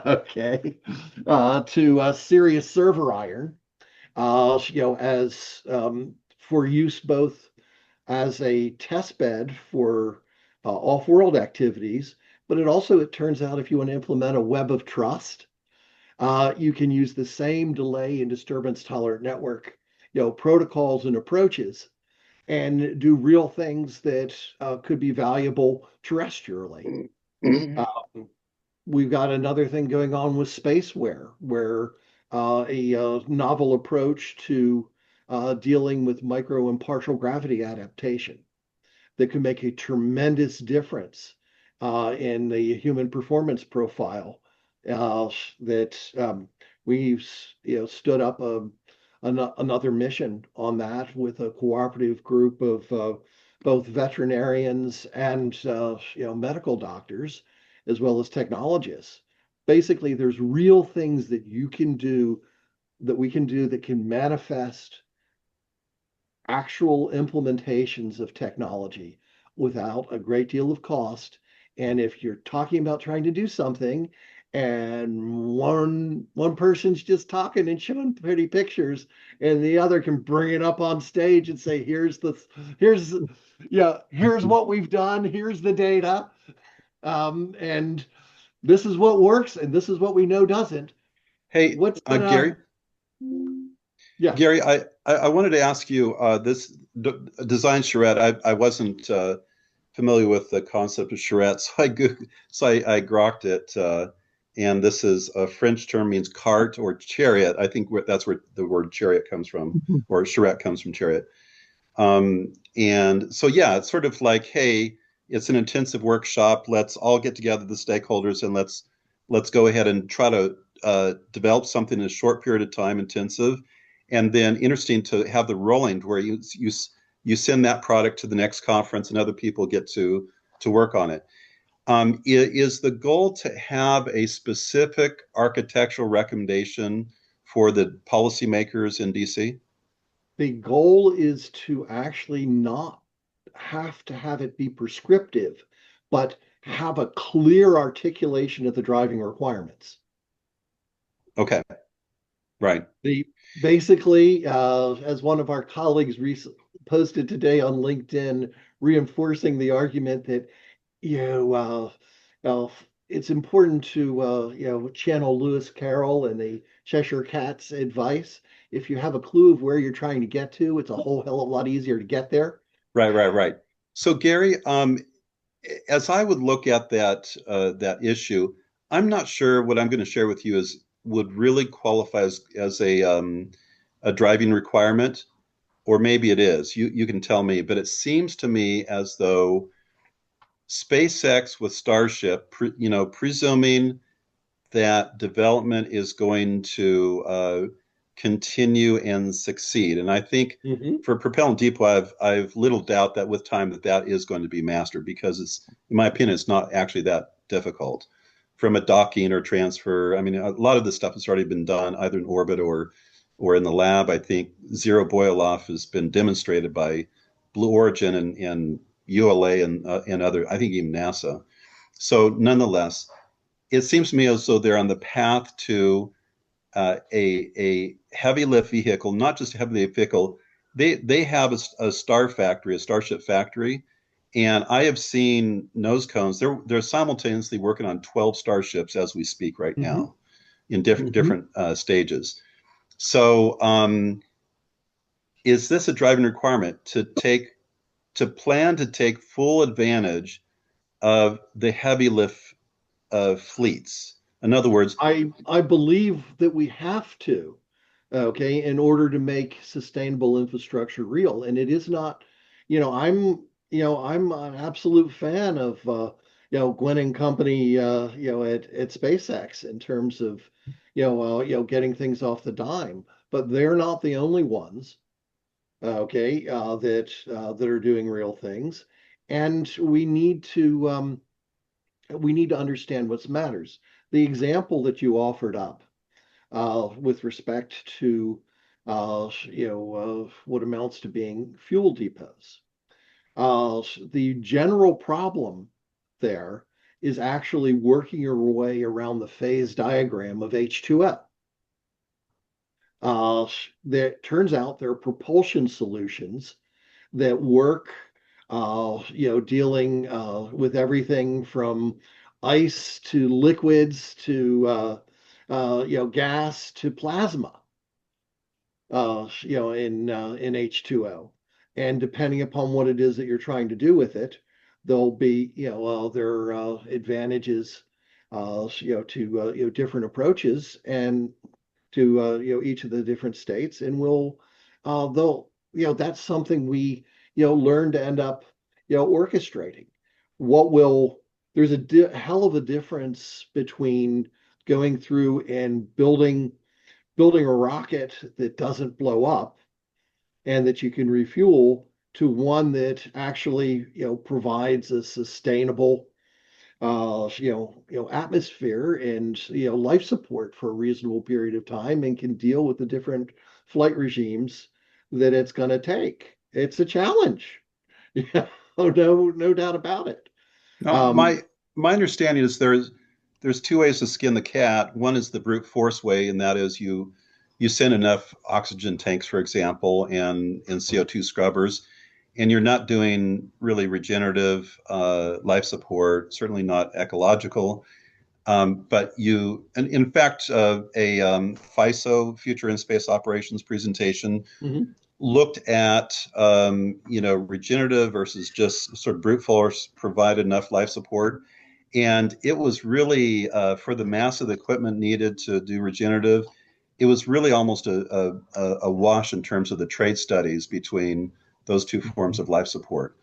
I: okay, to a serious server iron. as for use both as a test bed for off-world activities, but it turns out if you want to implement a web of trust, you can use the same delay and disturbance tolerant network, protocols and approaches and do real things that could be valuable terrestrially. We've got another thing going on with spaceware, where a novel approach to dealing with micro and partial gravity adaptation that can make a tremendous difference in the human performance profile. That we've stood up another mission on that with a cooperative group of both veterinarians and medical doctors, as well as technologists. Basically, there's real things that you can do that we can do that can manifest actual implementations of technology without a great deal of cost. And if you're talking about trying to do something and one person's just talking and showing pretty pictures and the other can bring it up on stage and say, here's here's what we've done, here's the data, and this is what works and this is what we know doesn't.
B: Hey,
I: What's
B: Gary,
I: gonna Yeah.
B: Gary, I wanted to ask you this design charrette. I wasn't familiar with the concept of charrette, so I grokked it. And this is a French term, means cart or chariot. I think that's where the word chariot comes from, or charrette comes from chariot. And so, yeah, it's sort of like, hey, it's an intensive workshop. Let's all get together, the stakeholders, and let's go ahead and try to develop something in a short period of time, intensive, and then interesting to have the rolling where you send that product to the next conference and other people get to work on it. Is the goal to have a specific architectural recommendation for the policymakers in DC?
I: The goal is to actually not have to have it be prescriptive, but have a clear articulation of the driving requirements.
B: Okay, right.
I: Basically, as one of our colleagues posted today on LinkedIn, reinforcing the argument that you know, it's important to channel Lewis Carroll and the Cheshire Cat's advice. If you have a clue of where you're trying to get to, it's a whole hell of a lot easier to get there.
B: Right. So Gary, as I would look at that issue, I'm not sure what I'm going to share with you would really qualify as a driving requirement, or maybe it is. You can tell me, but it seems to me as though SpaceX with Starship, presuming that development is going to continue and succeed. And I think for propellant depot, I've little doubt that with time that is going to be mastered, because in my opinion, it's not actually that difficult from a docking or transfer. I mean, a lot of this stuff has already been done either in orbit or in the lab. I think zero boil off has been demonstrated by Blue Origin and ULA and other, I think even NASA. So nonetheless, it seems to me as though they're on the path to a heavy lift vehicle, not just a heavy lift vehicle. They have a Starship factory, and I have seen nose cones. They're simultaneously working on 12 Starships as we speak right now, in different stages. So, is this a driving requirement to plan to take full advantage of the heavy lift fleets? In other words,
I: I believe that we have to, okay, in order to make sustainable infrastructure real. And it is not, I'm an absolute fan of Gwen and company, at SpaceX in terms of, getting things off the dime. But they're not the only ones, okay, that are doing real things, and we need to understand what matters. The example that you offered up with respect to what amounts to being fuel depots. The general problem there is actually working your way around the phase diagram of H2O. Uh, that turns out there are propulsion solutions that work, dealing with everything from ice to liquids to gas to plasma, in H2O. And depending upon what it is that you're trying to do with it, there'll be, there are advantages, to different approaches and to each of the different states, and they'll that's something we learn to end up orchestrating. What will There's a hell of a difference between going through and building a rocket that doesn't blow up and that you can refuel to one that actually provides a sustainable atmosphere and life support for a reasonable period of time and can deal with the different flight regimes that it's going to take. It's a challenge. Yeah, oh no doubt about it.
B: Now,
I: Um,
B: my understanding is there's two ways to skin the cat. One is the brute force way, and that is you send enough oxygen tanks, for example, and CO2 scrubbers, and you're not doing really regenerative life support, certainly not ecological. But and in fact, FISO, Future in Space Operations presentation,
I: mhm.
B: looked at regenerative versus just sort of brute force provide enough life support, and it was really for the mass of the equipment needed to do regenerative, it was really almost a wash in terms of the trade studies between those two forms of life support,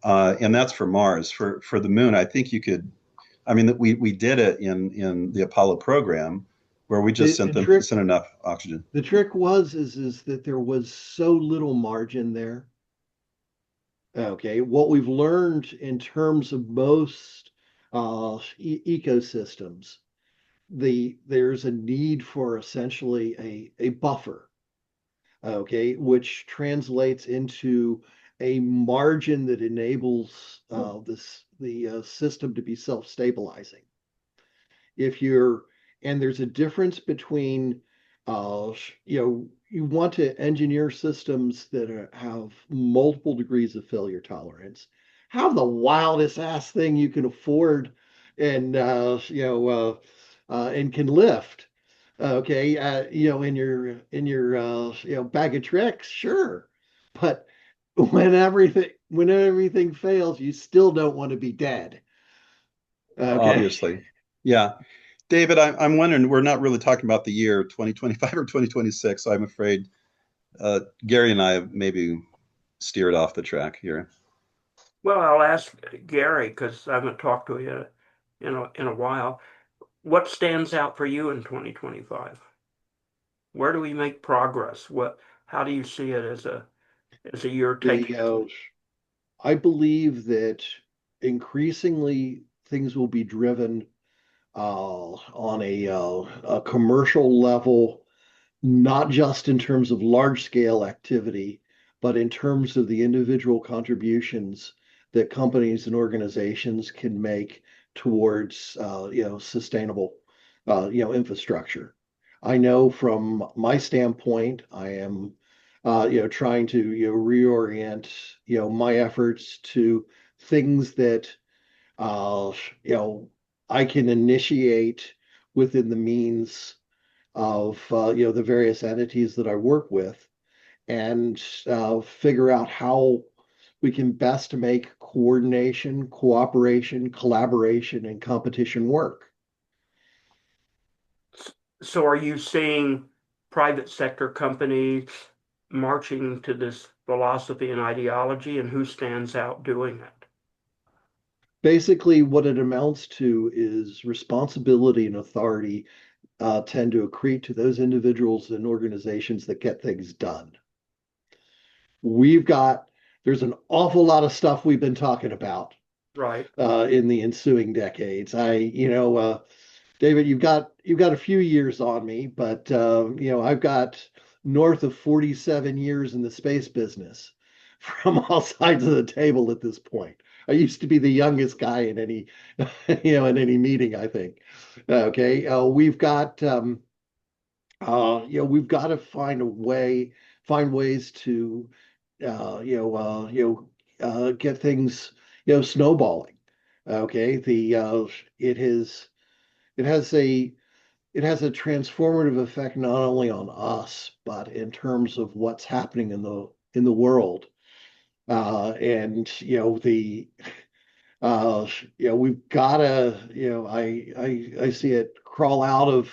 B: and that's for Mars. For the Moon, I think you could. I mean, we did it in the Apollo program, where we just
I: The, the trick
B: sent enough oxygen.
I: the trick is that there was so little margin there. Okay, what we've learned in terms of most ecosystems, there's a need for essentially a buffer, okay, which translates into a margin that enables the system to be self-stabilizing. If you're And there's a difference between you want to engineer systems that have multiple degrees of failure tolerance, have the wildest ass thing you can afford, and and can lift, okay, in your bag of tricks, sure, but when everything fails, you still don't want to be dead, okay.
B: Obviously, yeah. David, I'm wondering, we're not really talking about the year 2025 or 2026, so I'm afraid Gary and I have maybe steered off the track here.
A: Well, I'll ask Gary because I haven't talked to you in a while. What stands out for you in 2025? Where do we make progress? How do you see it as a year taking
I: The I believe that increasingly things will be driven on a commercial level, not just in terms of large scale activity, but in terms of the individual contributions that companies and organizations can make towards sustainable infrastructure. I know from my standpoint, I am trying to reorient my efforts to things that uh, you know I can initiate within the means of the various entities that I work with, and figure out how we can best make coordination, cooperation, collaboration, and competition work.
A: So are you seeing private sector companies marching to this philosophy and ideology, and who stands out doing it?
I: Basically, what it amounts to is responsibility and authority tend to accrete to those individuals and organizations that get things done. We've got There's an awful lot of stuff we've been talking about
A: Right.
I: in the ensuing decades. David, you've got a few years on me, but I've got north of 47 years in the space business from all sides of the table at this point. I used to be the youngest guy in any in any meeting, I think. Okay, we've got We've got to find ways to, get things, snowballing. Okay, it has, it has a, it has a transformative effect not only on us, but in terms of what's happening in the world. And uh, we've got to, I see it crawl out of,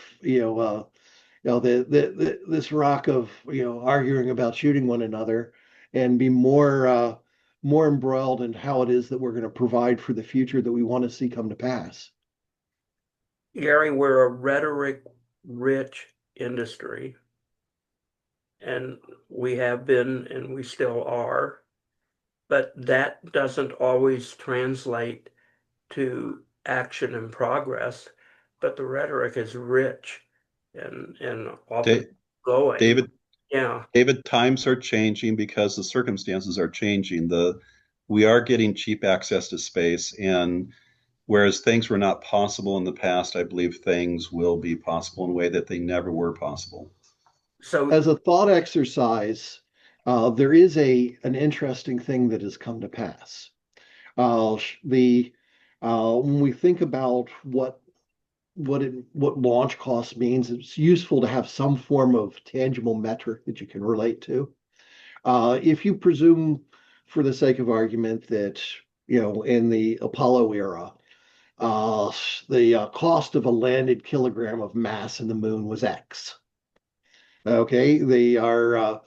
I: this rock of, arguing about shooting one another and be more embroiled in how it is that we're going to provide for the future that we want to see come to pass.
A: Gary, we're a rhetoric-rich industry, and we have been and we still are, but that doesn't always translate to action and progress. But the rhetoric is rich and often
B: Da-
A: going.
B: David,
A: Yeah.
B: David, times are changing because the circumstances are changing. We are getting cheap access to space, and whereas things were not possible in the past, I believe things will be possible in a way that they never were possible.
A: So
I: As a thought exercise, there is an interesting thing that has come to pass. The When we think about what launch cost means, it's useful to have some form of tangible metric that you can relate to. If you presume, for the sake of argument, that in the Apollo era, uh, the cost of a landed kilogram of mass in the moon was X. Okay, our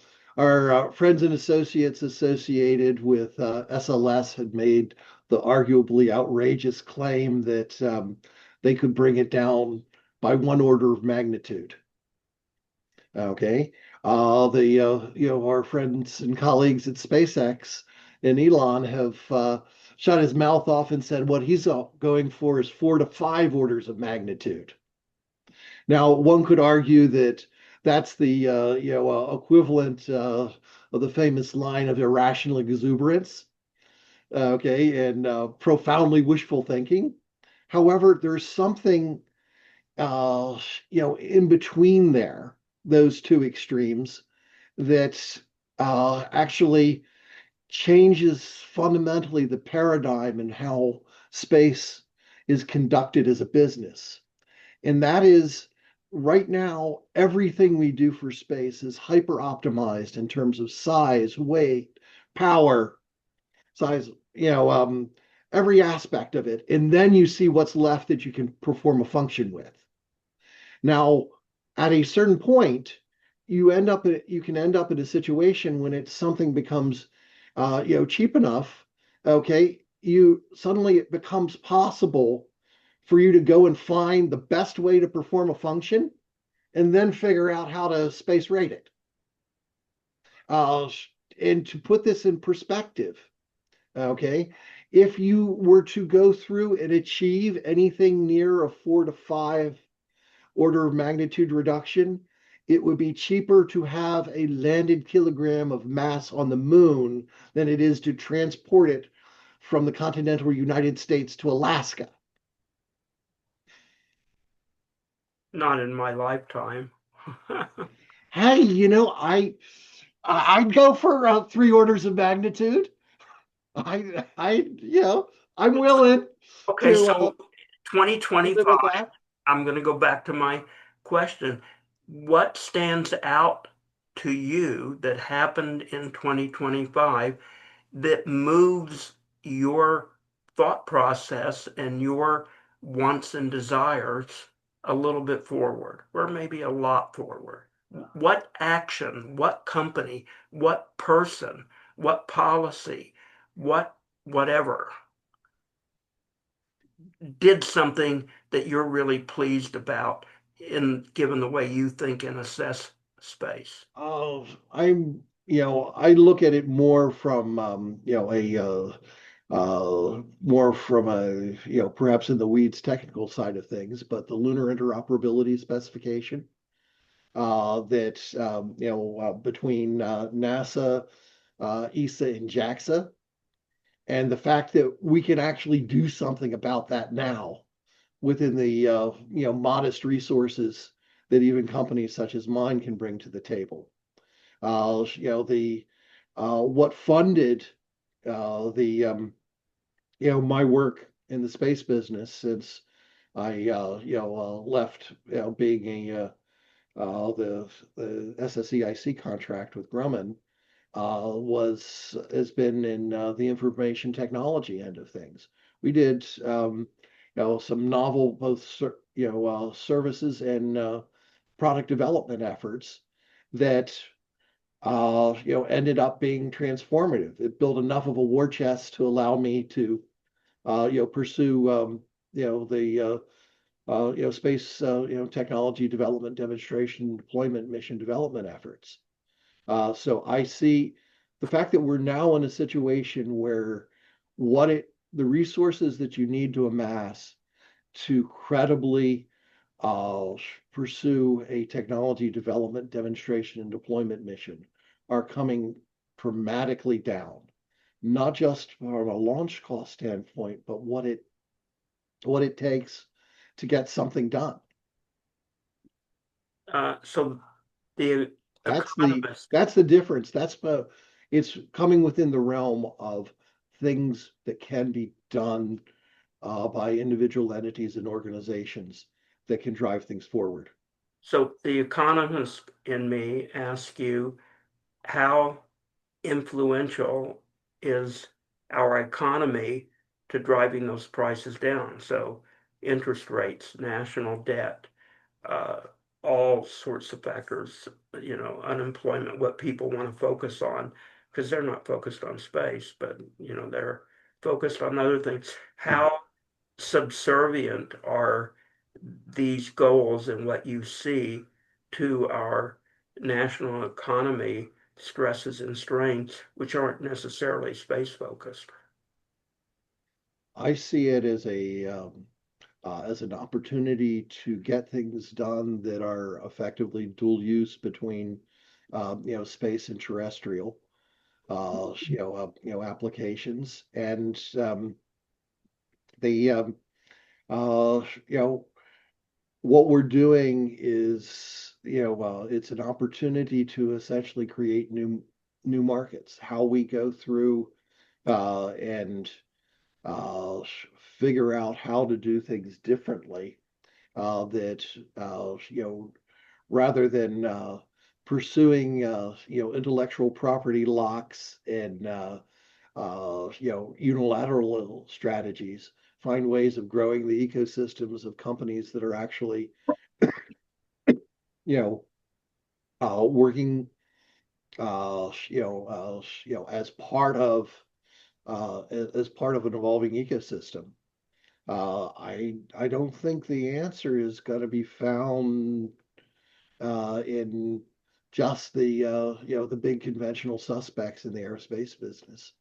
I: friends and associates associated with SLS had made the arguably outrageous claim that they could bring it down by one order of magnitude. Okay, our friends and colleagues at SpaceX and Elon have shut his mouth off and said what he's going for is 4 to 5 orders of magnitude. Now, one could argue that that's the equivalent of the famous line of irrational exuberance, okay, and profoundly wishful thinking. However, there's something in between those two extremes that actually changes fundamentally the paradigm and how space is conducted as a business. And that is right now, everything we do for space is hyper optimized in terms of size, weight, power, size, every aspect of it. And then you see what's left that you can perform a function with. Now, at a certain point, you can end up in a situation when something becomes, cheap enough. Okay, you suddenly it becomes possible for you to go and find the best way to perform a function and then figure out how to space rate it. Uh, and to put this in perspective, okay, if you were to go through and achieve anything near a 4 to 5 order of magnitude reduction, it would be cheaper to have a landed kilogram of mass on the moon than it is to transport it from the continental United States to Alaska.
A: not in my lifetime.
I: Hey, I'd go for 3 orders of magnitude. I'm willing
A: Okay,
I: to
A: so
I: live
A: 2025,
I: at that.
A: I'm going to go back to my question. What stands out to you that happened in 2025 that moves your thought process and your wants and desires a little bit forward, or maybe a lot forward? What action, what company, what person, what policy, whatever did something that you're really pleased about in given the way you think and assess space?
I: Oh, I look at it more from, more from a, perhaps in the weeds technical side of things, but the lunar interoperability specification that, between NASA, ESA, and JAXA, and the fact that we can actually do something about that now within the, modest resources that even companies such as mine can bring to the table. What funded my work in the space business since I left being the SSEIC contract with Grumman has been in the information technology end of things. We did some novel both services and product development efforts that ended up being transformative. It built enough of a war chest to allow me to pursue the space technology development, demonstration, deployment, mission development efforts. So I see the fact that we're now in a situation where the resources that you need to amass to credibly pursue a technology development, demonstration, and deployment mission are coming dramatically down, not just from a launch cost standpoint, but what it takes to get something done.
A: So the
I: That's
A: economist,
I: the difference. It's coming within the realm of things that can be done by individual entities and organizations that can drive things forward.
A: so the economist in me asks you, how influential is our economy to driving those prices down? So interest rates, national debt, uh, all sorts of factors, unemployment, what people want to focus on, because they're not focused on space, but they're focused on other things. How subservient are these goals and what you see to our national economy stresses and strains, which aren't necessarily space focused?
I: I see it as as an opportunity to get things done that are effectively dual use between space and terrestrial applications, and the what we're doing is it's an opportunity to essentially create new markets. How we go through and uh, figure out how to do things differently, that rather than pursuing intellectual property locks and unilateral strategies, find ways of growing the ecosystems of companies that are actually working as part of an evolving ecosystem. I don't think the answer is going to be found in just the big conventional suspects in the aerospace business.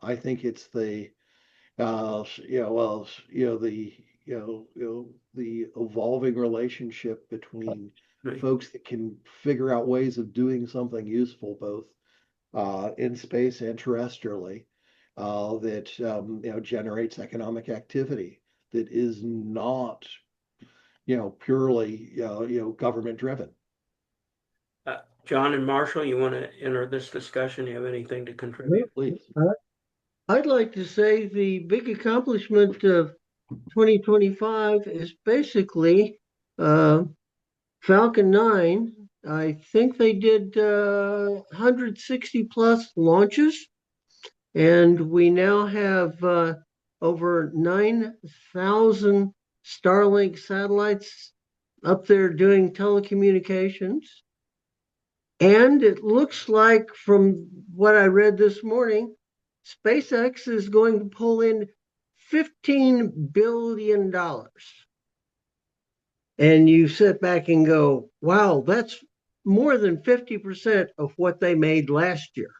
I: I think it's the the evolving relationship between
A: Right.
I: folks that can figure out ways of doing something useful both in space and terrestrially, that generates economic activity that is not purely government driven.
A: John and Marshall, you want to enter this discussion? You have anything to contribute?
I: Please.
F: I'd like to say the big accomplishment of 2025 is basically Falcon 9. I think they did 160 plus launches, and we now have over 9,000 Starlink satellites up there doing telecommunications. And it looks like, from what I read this morning, SpaceX is going to pull in $15 billion. And you sit back and go, wow, that's more than 50% of what they made last year.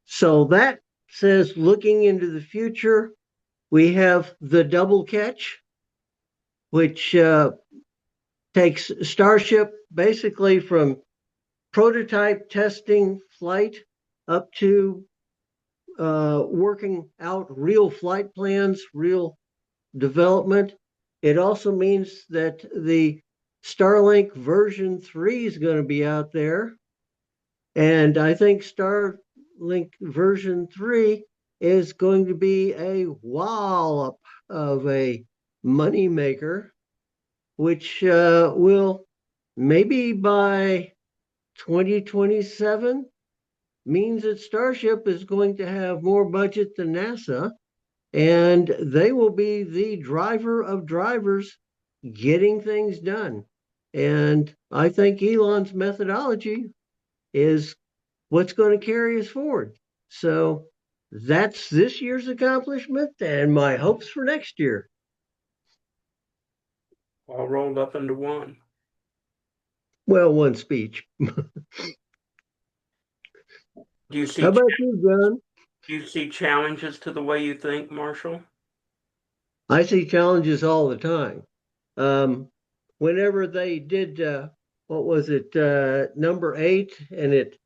F: So that says, looking into the future, we have the double catch, which takes Starship basically from prototype testing flight up to working out real flight plans, real development. It also means that the Starlink version 3 is going to be out there. And I think Starlink version 3 is going to be a wallop of a moneymaker, which will maybe by 2027 means that Starship is going to have more budget than NASA, and they will be the driver of drivers getting things done. And I think Elon's methodology is what's going to carry us forward. So that's this year's accomplishment and my hopes for next year.
A: All rolled up into one.
F: Well, one speech.
A: Do you see
F: How about you, John?
A: do you see challenges to the way you think, Marshall?
F: I see challenges all the time. Um, Whenever they did, what was it, number 8, and it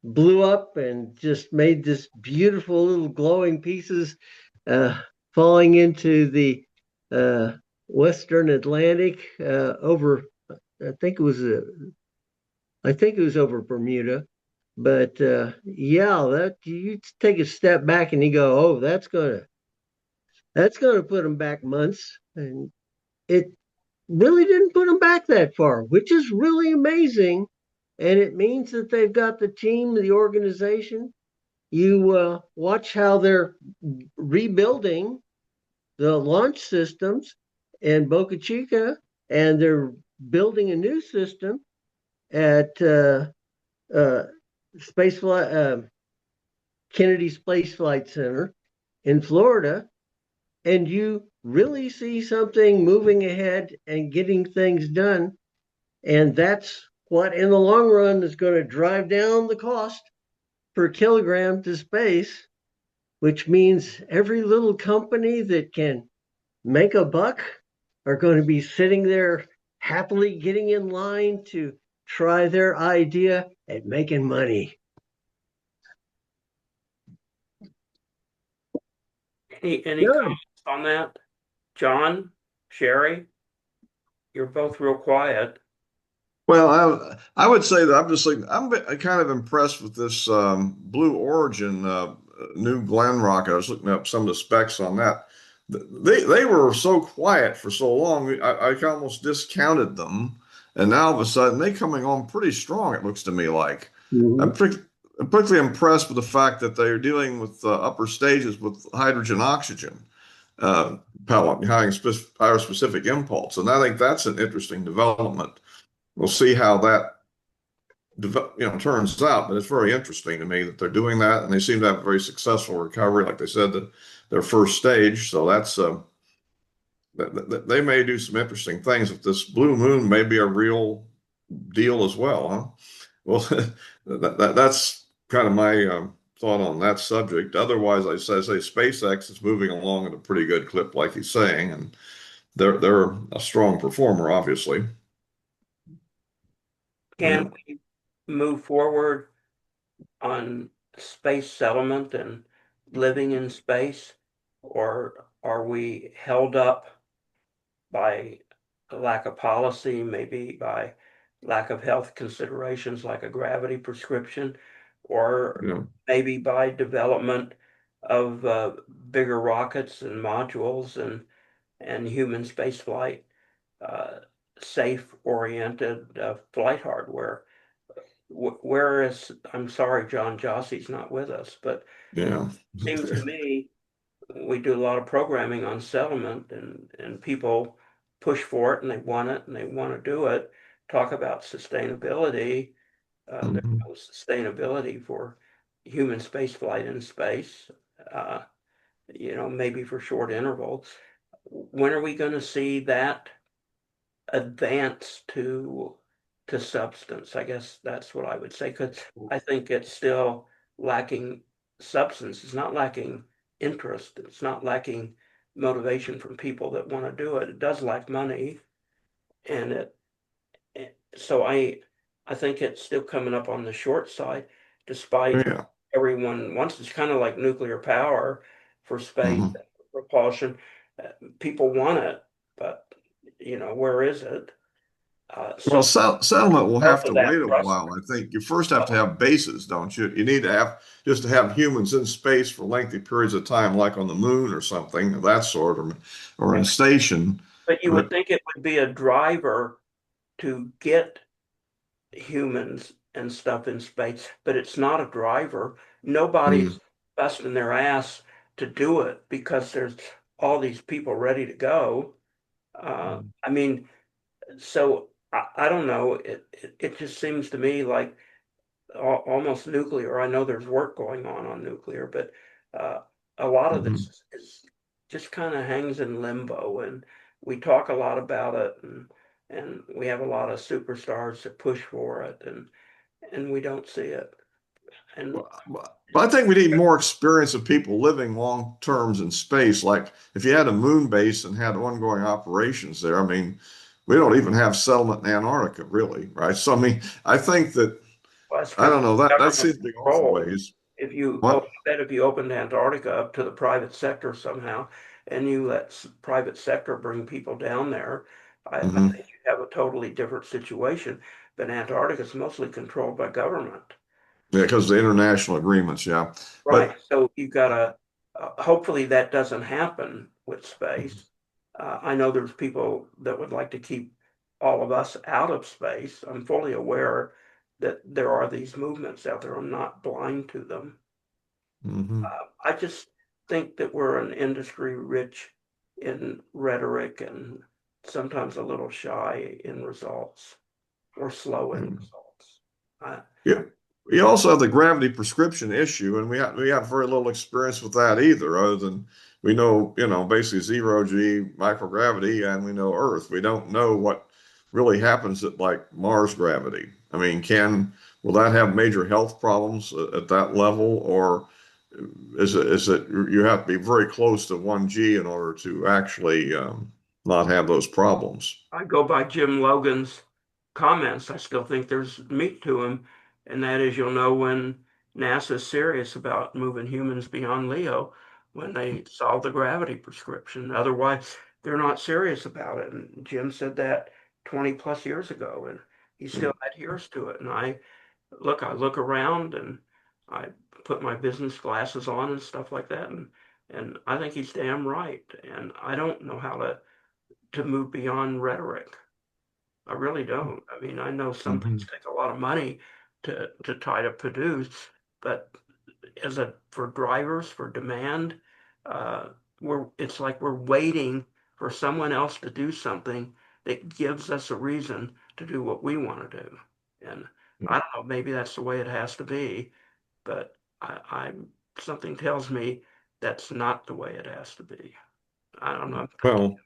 F: blew up and just made this beautiful little glowing pieces uh, falling into the uh, Western Atlantic over. I think it was I think it was over Bermuda, but yeah, that you take a step back and you go, oh, that's gonna put them back months, and it really didn't put them back that far, which is really amazing. And it means that they've got the team, the organization. You watch how they're rebuilding the launch systems in Boca Chica, and they're building a new system at uh, Space Flight, Kennedy Space Flight Center in Florida. And you really see something moving ahead and getting things done. And that's what, in the long run, is going to drive down the cost per kilogram to space, which means every little company that can make a buck are going to be sitting there happily getting in line to try their idea at making money.
A: Any
F: Yeah.
A: comments on that? John, Sherry, you're both real quiet.
E: Well, I would say that I'm kind of impressed with this Blue Origin New Glenn rocket. I was looking up some of the specs on that. They were so quiet for so long. I almost discounted them, and now all of a sudden they coming on pretty strong. It looks to me like I'm
F: Mhm.
E: pretty, I'm particularly impressed with the fact that they're dealing with upper stages with hydrogen oxygen pellet, higher specific impulse, and I think that's an interesting development. We'll see how that turns out, but it's very interesting to me that they're doing that, and they seem to have a very successful recovery, like they said, their first stage. So that's they may do some interesting things. If this blue moon may be a real deal as well, huh? Well, that's kind of my thought on that subject. Otherwise, I say SpaceX is moving along at a pretty good clip, like he's saying, and they're a strong performer, obviously. Yeah.
A: Can we move forward on space settlement and living in space, or are we held up by a lack of policy, maybe by lack of health considerations like a gravity prescription, or
E: Yeah.
A: maybe by development of bigger rockets and modules and human spaceflight, uh, safe oriented flight hardware. Whereas, I'm sorry, John Jossie's not with us, but
E: Yeah.
A: it seems to me we do a lot of programming on settlement, and people push for it and they want it and they want to do it. Talk about sustainability. There's
E: Mhm.
A: no sustainability for human space flight in space, uh, maybe for short intervals. When are we going to see that advance to substance? I guess that's what I would say, because I think it's still lacking substance. It's not lacking interest. It's not lacking motivation from people that want to do it. It does lack money, and so I think it's still coming up on the short side, despite
E: Yeah.
A: everyone wants. It's kind of like nuclear power for space
E: Mhm.
A: propulsion. People want it, but where is it?
E: Well,
A: So
E: settlement will
A: part
E: have
A: of
E: to
A: that
E: wait a
A: thrust.
E: while. I think you first have to have bases, don't you? You need to have just to have humans in space for lengthy periods of time, like on the moon or something of that sort, or in a station.
A: But you would
E: But
A: think it would be a driver to get humans and stuff in space, but it's not a driver.
E: mm,
A: Nobody's busting their ass to do it because there's all these people ready to go. I mean, so I don't know. It just seems to me like almost nuclear. I know there's work going on nuclear, but uh, a lot of
E: mhm.
A: this is just kind of hangs in limbo, and we talk a lot about it, and we have a lot of superstars that push for it, and we don't see it. And
E: But I think we need more experience of people living long terms in space. Like if you had a moon base and had ongoing operations there, I mean, we don't even have settlement in Antarctica, really, right? So I mean, I think that
A: well, that's
E: I
A: because
E: don't know that that
A: government
E: seems to be off a
A: control.
E: ways.
A: If you, oh,
E: What?
A: I bet if you opened Antarctica up to the private sector somehow, and you let private sector bring people down there, I
E: Hmm.
A: think you have a totally different situation. But Antarctica is mostly controlled by government.
E: Yeah, because of the international agreements, yeah.
A: Right.
E: But
A: So you gotta, hopefully that doesn't happen with space. I know there's people that would like to keep all of us out of space. I'm fully aware that there are these movements out there. I'm not blind to them.
E: mhm.
A: I just think that we're an industry rich in rhetoric and sometimes a little shy in results or slow in results. I,
E: Yeah. You also have the gravity prescription issue, and we have very little experience with that either, other than we know, basically zero G microgravity, and we know Earth. We don't know what really happens at like Mars gravity. I mean, will that have major health problems at that level, or is it you have to be very close to 1 G in order to actually not have those problems?
A: I go by Jim Logan's comments. I still think there's meat to him, and that is you'll know when NASA's serious about moving humans beyond Leo when they solve the gravity prescription. Otherwise, they're not serious about it. And Jim said that 20 plus years ago, and he still adheres to it. And I look around and I put my business glasses on and stuff like that, and I think he's damn right. And I don't know how to move beyond rhetoric. I really don't. I mean, I know some things
E: Mhm.
A: take a lot of money to try to produce, but for drivers for demand, uh, it's like we're waiting for someone else to do something that gives us a reason to do what we want to do. And I don't know, maybe that's the way it has to be, but I'm something tells me that's not the way it has to be. I don't know. I'm thinking
E: Well,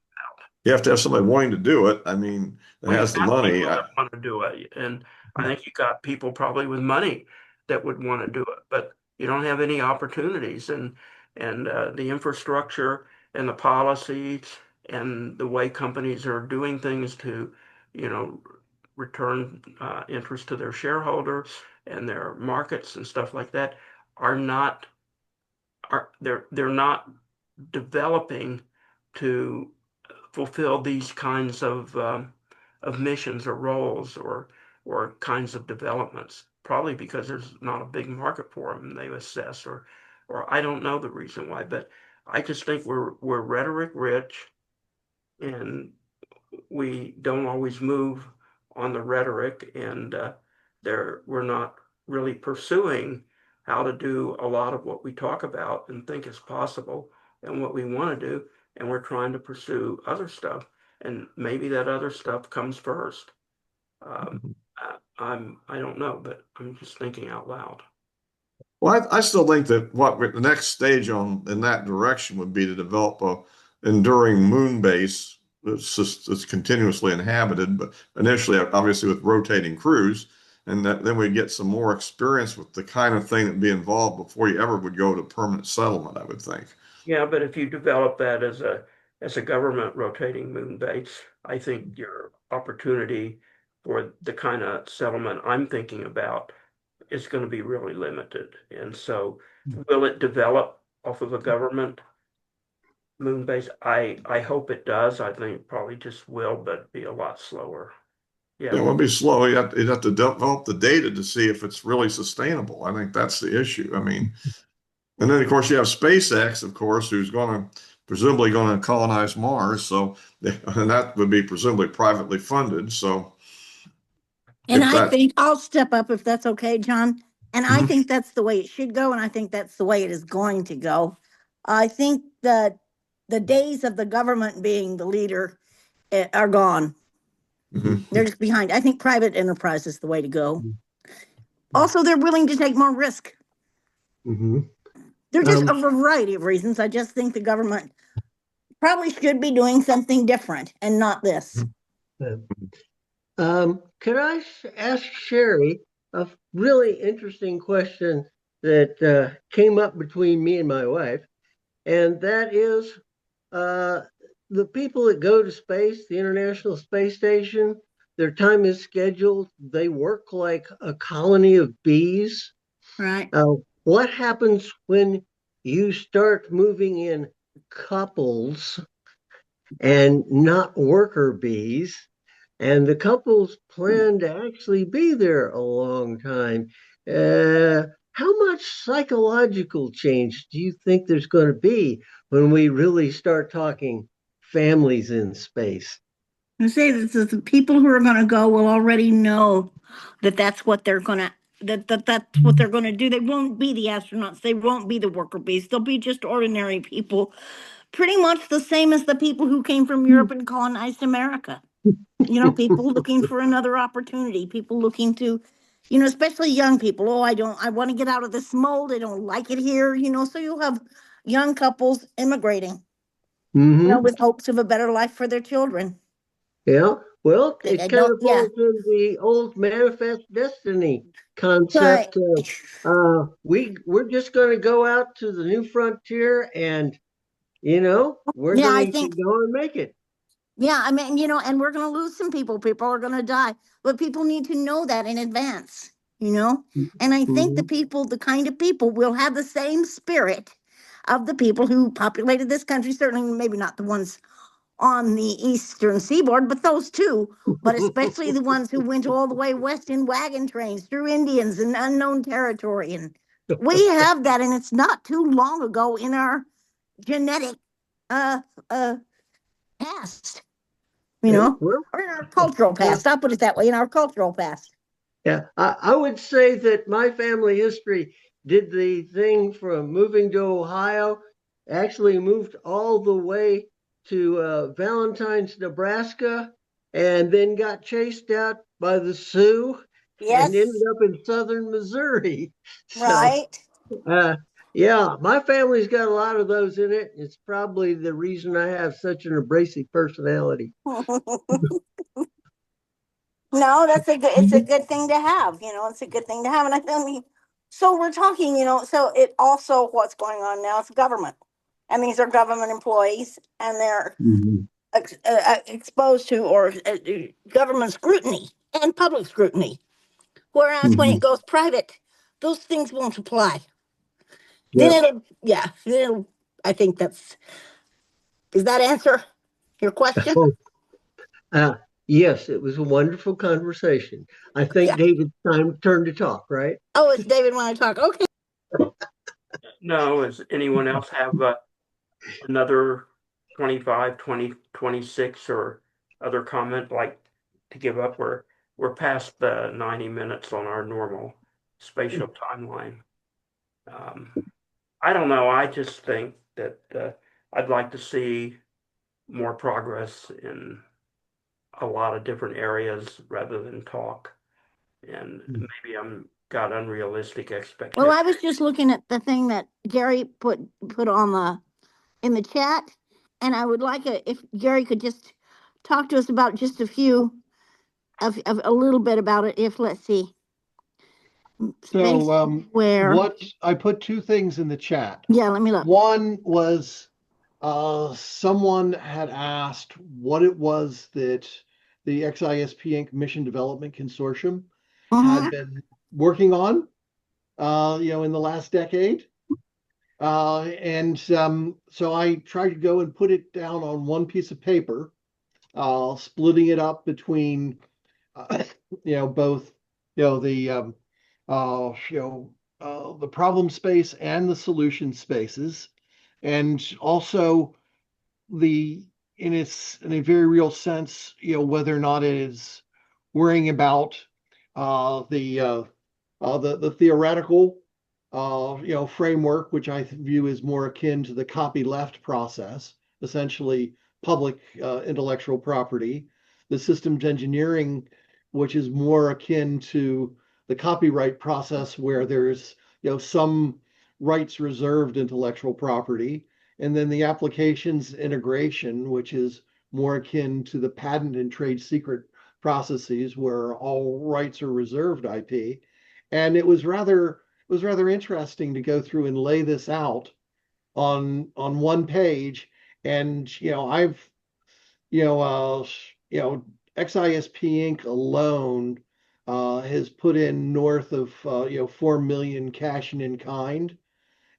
E: you have to have somebody wanting to do it. I mean, that
A: Well, you
E: has the
A: got
E: money.
A: people that want to do it, and I think you got people probably with money that would want to do it, but you don't have any opportunities, and the infrastructure and the policies and the way companies are doing things to, you know, return interest to their shareholders and their markets and stuff like that are not they're not developing to fulfill these kinds of missions or roles or kinds of developments. Probably because there's not a big market for them. They assess or I don't know the reason why, but I just think we're rhetoric rich and we don't always move on the rhetoric, and we're not really pursuing how to do a lot of what we talk about and think is possible and what we want to do, and we're trying to pursue other stuff, and maybe that other stuff comes first. Um, I don't know, but I'm just thinking out loud.
E: Well, I still think that the next stage on in that direction would be to develop a enduring moon base that's continuously inhabited, but initially, obviously, with rotating crews, and then we'd get some more experience with the kind of thing that'd be involved before you ever would go to permanent settlement, I would think.
A: Yeah, but if you develop that as a government rotating moon base, I think your opportunity for the kind of settlement I'm thinking about is going to be really limited. And so, will it develop off of a government moon base? I hope it does. I think it probably just will, but be a lot slower. Yeah.
E: It would be slow. You'd have to develop the data to see if it's really sustainable. I think that's the issue. I mean, and then of course you have SpaceX, of course, who's presumably going to colonize Mars. So, and that would be presumably privately funded. So
D: And
E: if
D: I
E: that,
D: think I'll step up if that's okay, John. And I
E: Mhm.
D: think that's the way it should go. And I think that's the way it is going to go. I think that the days of the government being the leader are gone.
E: Mhm.
D: They're just behind. I think private enterprise is the way to go. Also, they're willing to take more risk.
I: Mhm.
D: They're just a variety of reasons. I just think the government probably should be doing something different and not this.
F: Could I ask Sherry a really interesting question that came up between me and my wife? And that is the people that go to space, the International Space Station, their time is scheduled. They work like a colony of bees.
D: Right.
F: What happens when you start moving in couples and not worker bees? And the couples plan to actually be there a long time. How much psychological change do you think there's going to be when we really start talking families in space?
D: I say this is the people who are going to go will already know that that's what they're going to that's what they're going to do. They won't be the astronauts. They won't be the worker bees. They'll be just ordinary people, pretty much the same as the people who came from Europe and colonized America. People looking for another opportunity, people looking to, especially young people. Oh, I want to get out of this mold. I don't like it here. So you'll have young couples immigrating,
F: Mm-hmm.
D: with hopes of a better life for their children.
F: Yeah. Well,
D: I
F: it kind
D: don't,
F: of
D: yeah,
F: falls in the old manifest destiny
D: right.
F: concept of we're just going to go out to the new frontier and we're
D: Yeah, I
F: going to
D: think,
F: go and make it.
D: yeah, I mean, and we're going to lose some people. People are going to die, but people need to know that in advance, And I think
F: Mhm.
D: the kind of people will have the same spirit of the people who populated this country. Certainly, maybe not the ones on the eastern seaboard, but those too. But especially the ones who went all the way west in wagon trains through Indians and unknown territory. And we have that, and it's not too long ago in our genetic uh uh past,
F: Yeah, well,
D: or in our cultural
F: yeah,
D: past. I'll put it that way, in our cultural past.
F: yeah. I would say that my family history did the thing from moving to Ohio, actually moved all the way to Valentine's, Nebraska, and then got chased out by the Sioux and ended
D: Yes,
F: up in southern Missouri. So,
D: right.
F: uh, yeah, my family's got a lot of those in it. It's probably the reason I have such an abrasive personality.
D: No, it's a good thing to have, it's a good thing to have. And I mean, so we're talking, so it also, what's going on now, it's government. And these are government employees, and they're
F: Mhm.
D: exposed to or government scrutiny and public scrutiny. Whereas when it
F: Mhm.
D: goes private, those things won't apply. Then
F: Yeah.
D: I think does that answer your question?
F: Uh, yes, it was a wonderful conversation. I think
D: Yeah.
F: David's turn to talk, right?
D: Oh, it's David want to talk. Okay.
A: No, does anyone else have another 25, 20, 26, or other comment like to give up? We're past the 90 minutes on our normal spatial timeline. Um, I don't know. I just think that I'd like to see more progress in a lot of different areas rather than talk. And maybe I'm got unrealistic
D: Well,
A: expectations.
D: I was just looking at the thing that Gary put on the in the chat, and I would like if Gary could just talk to us about just a few of a little bit about it. If, let's see, space
I: So,
D: where,
I: what I put two things in the chat.
D: yeah, let me look.
I: One was someone had asked what it was that the XISP Inc. Mission Development Consortium had
D: Uh-huh.
I: been working on, in the last decade. And so I tried to go and put it down on one piece of paper, splitting it up between both the problem space and the solution spaces, and also the in a very real sense, whether or not it is worrying about the theoretical framework, which I view as more akin to the copyleft process, essentially public intellectual property, the systems engineering, which is more akin to the copyright process, where there's some rights reserved intellectual property, and then the applications integration, which is more akin to the patent and trade secret processes where all rights are reserved IP. And it was rather interesting to go through and lay this out on one page. And I've you know you know XISP Inc. alone has put in north of 4 million cash and in kind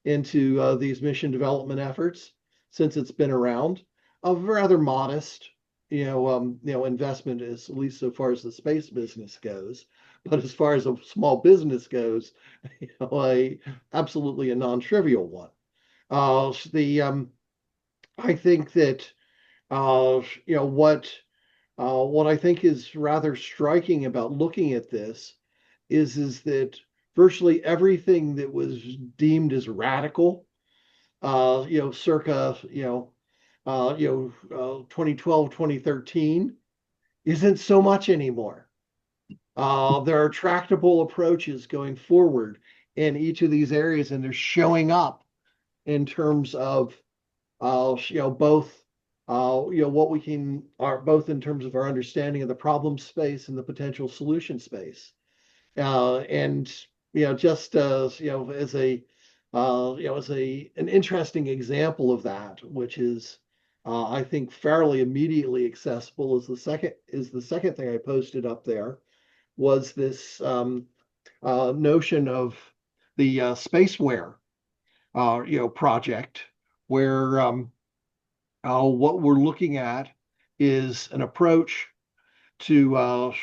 I: into these mission development efforts since it's been around. A rather modest, investment, is at least so far as the space business goes. But as far as a small business goes, absolutely a non-trivial one. The I think that what I think is rather striking about looking at this is that virtually everything that was deemed as radical, circa 2012, 2013, isn't so much anymore. There are tractable approaches going forward in each of these areas, and they're showing up in terms of both what we can are both in terms of our understanding of the problem space and the potential solution space. And just as an interesting example of that, which is I think fairly immediately accessible, is the second thing I posted up there, was this notion of the spaceware project, where what we're looking at is an approach to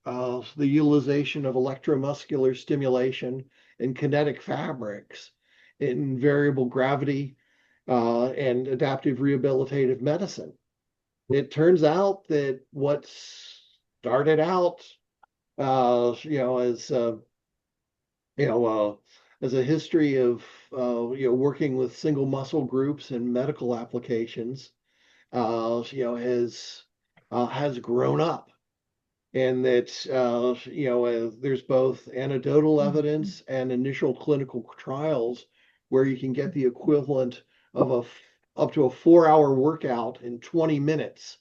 I: the utilization of electromuscular stimulation and kinetic fabrics in variable gravity and adaptive rehabilitative medicine. It turns out that what started out as as a history of working with single muscle groups and medical applications, has grown up, and that there's both anecdotal evidence and initial clinical trials where you can get the equivalent of up to a 4-hour workout in 20 minutes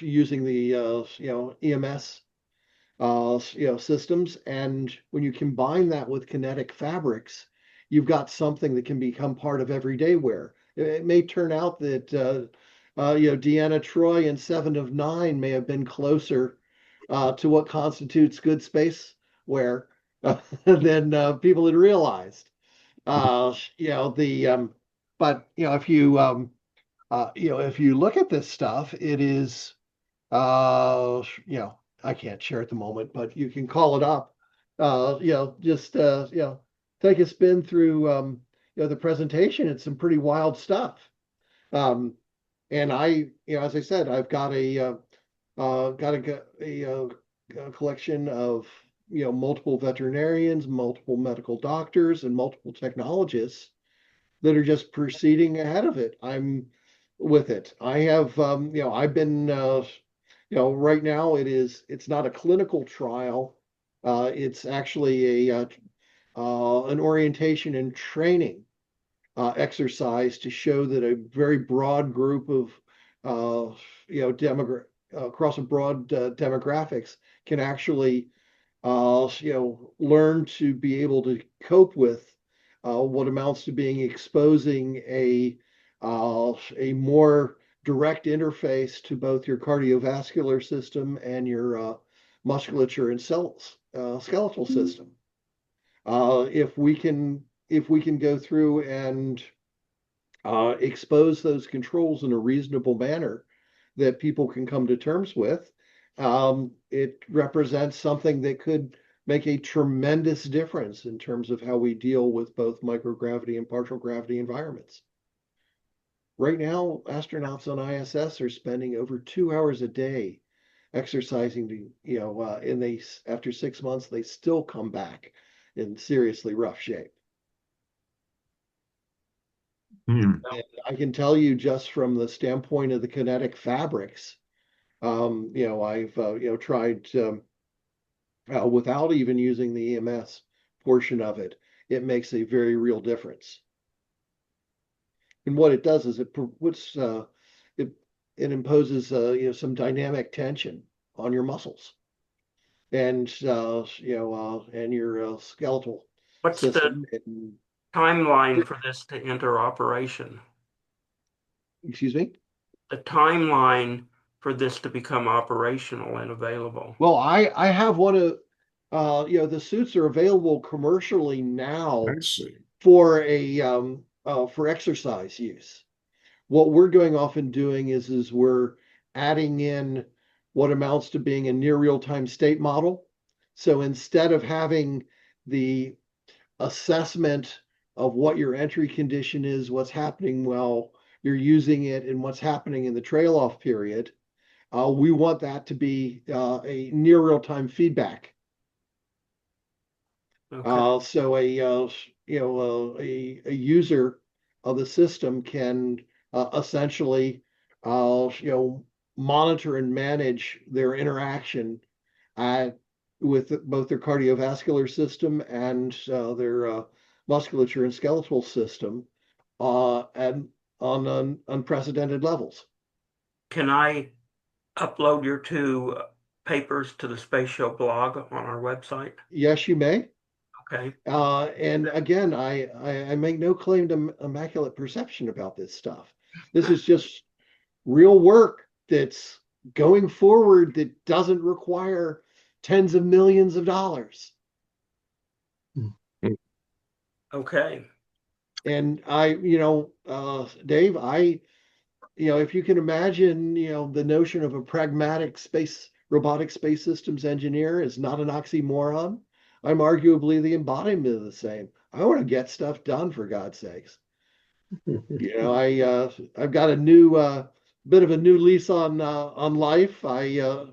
I: using the EMS systems. And when you combine that with kinetic fabrics, you've got something that can become part of everyday wear. It may turn out that Deanna Troi and Seven of Nine may have been closer to what constitutes good space wear than people had realized. But if you look at this stuff, it is I can't share at the moment, but you can call it up. Just take a spin through the presentation. It's some pretty wild stuff. And as I said, I've got a collection of multiple veterinarians, multiple medical doctors, and multiple technologists that are just proceeding ahead of it. I'm with it. I have I've been right now it's not a clinical trial. It's actually an orientation and training exercise to show that a very broad group of across a broad demographics can actually learn to be able to cope with what amounts to being exposing a more direct interface to both your cardiovascular system and your musculature and skeletal system. If we can go through and expose those controls in a reasonable manner, that people can come to terms with, it represents something that could make a tremendous difference in terms of how we deal with both microgravity and partial gravity environments. Right now, astronauts on ISS are spending over 2 hours a day exercising to, and they, after 6 months, they still come back in seriously rough shape.
E: Hmm.
I: And I can tell you just from the standpoint of the kinetic fabrics, I've, tried, without even using the EMS portion of it, it makes a very real difference. And what it does is it puts, it, it imposes, some dynamic tension on your muscles and, and your skeletal
A: What's the
I: system. And,
A: timeline for this to enter operation?
I: excuse me?
A: The timeline for this to become operational and available.
I: Well, I have one of, the suits are available commercially now
E: I see.
I: for for exercise use. What we're going off and doing is we're adding in what amounts to being a near real-time state model. So instead of having the assessment of what your entry condition is, what's happening while you're using it, and what's happening in the trail off period, we want that to be a near real-time feedback.
A: Okay.
I: So a user of the system can essentially monitor and manage their interaction with both their cardiovascular system and their musculature and skeletal system and on unprecedented levels.
A: Can I upload your two papers to the Space Show blog on our website?
I: Yes, you may.
A: Okay.
I: And again, I make no claim to immaculate perception about this stuff. This is just real work that's going forward that doesn't require tens of millions of dollars.
A: Okay.
I: And Dave, if you can imagine, the notion of a pragmatic robotic space systems engineer is not an oxymoron. I'm arguably the embodiment of the same. I want to get stuff done, for God's sakes. I've got a new bit of a new lease on life. I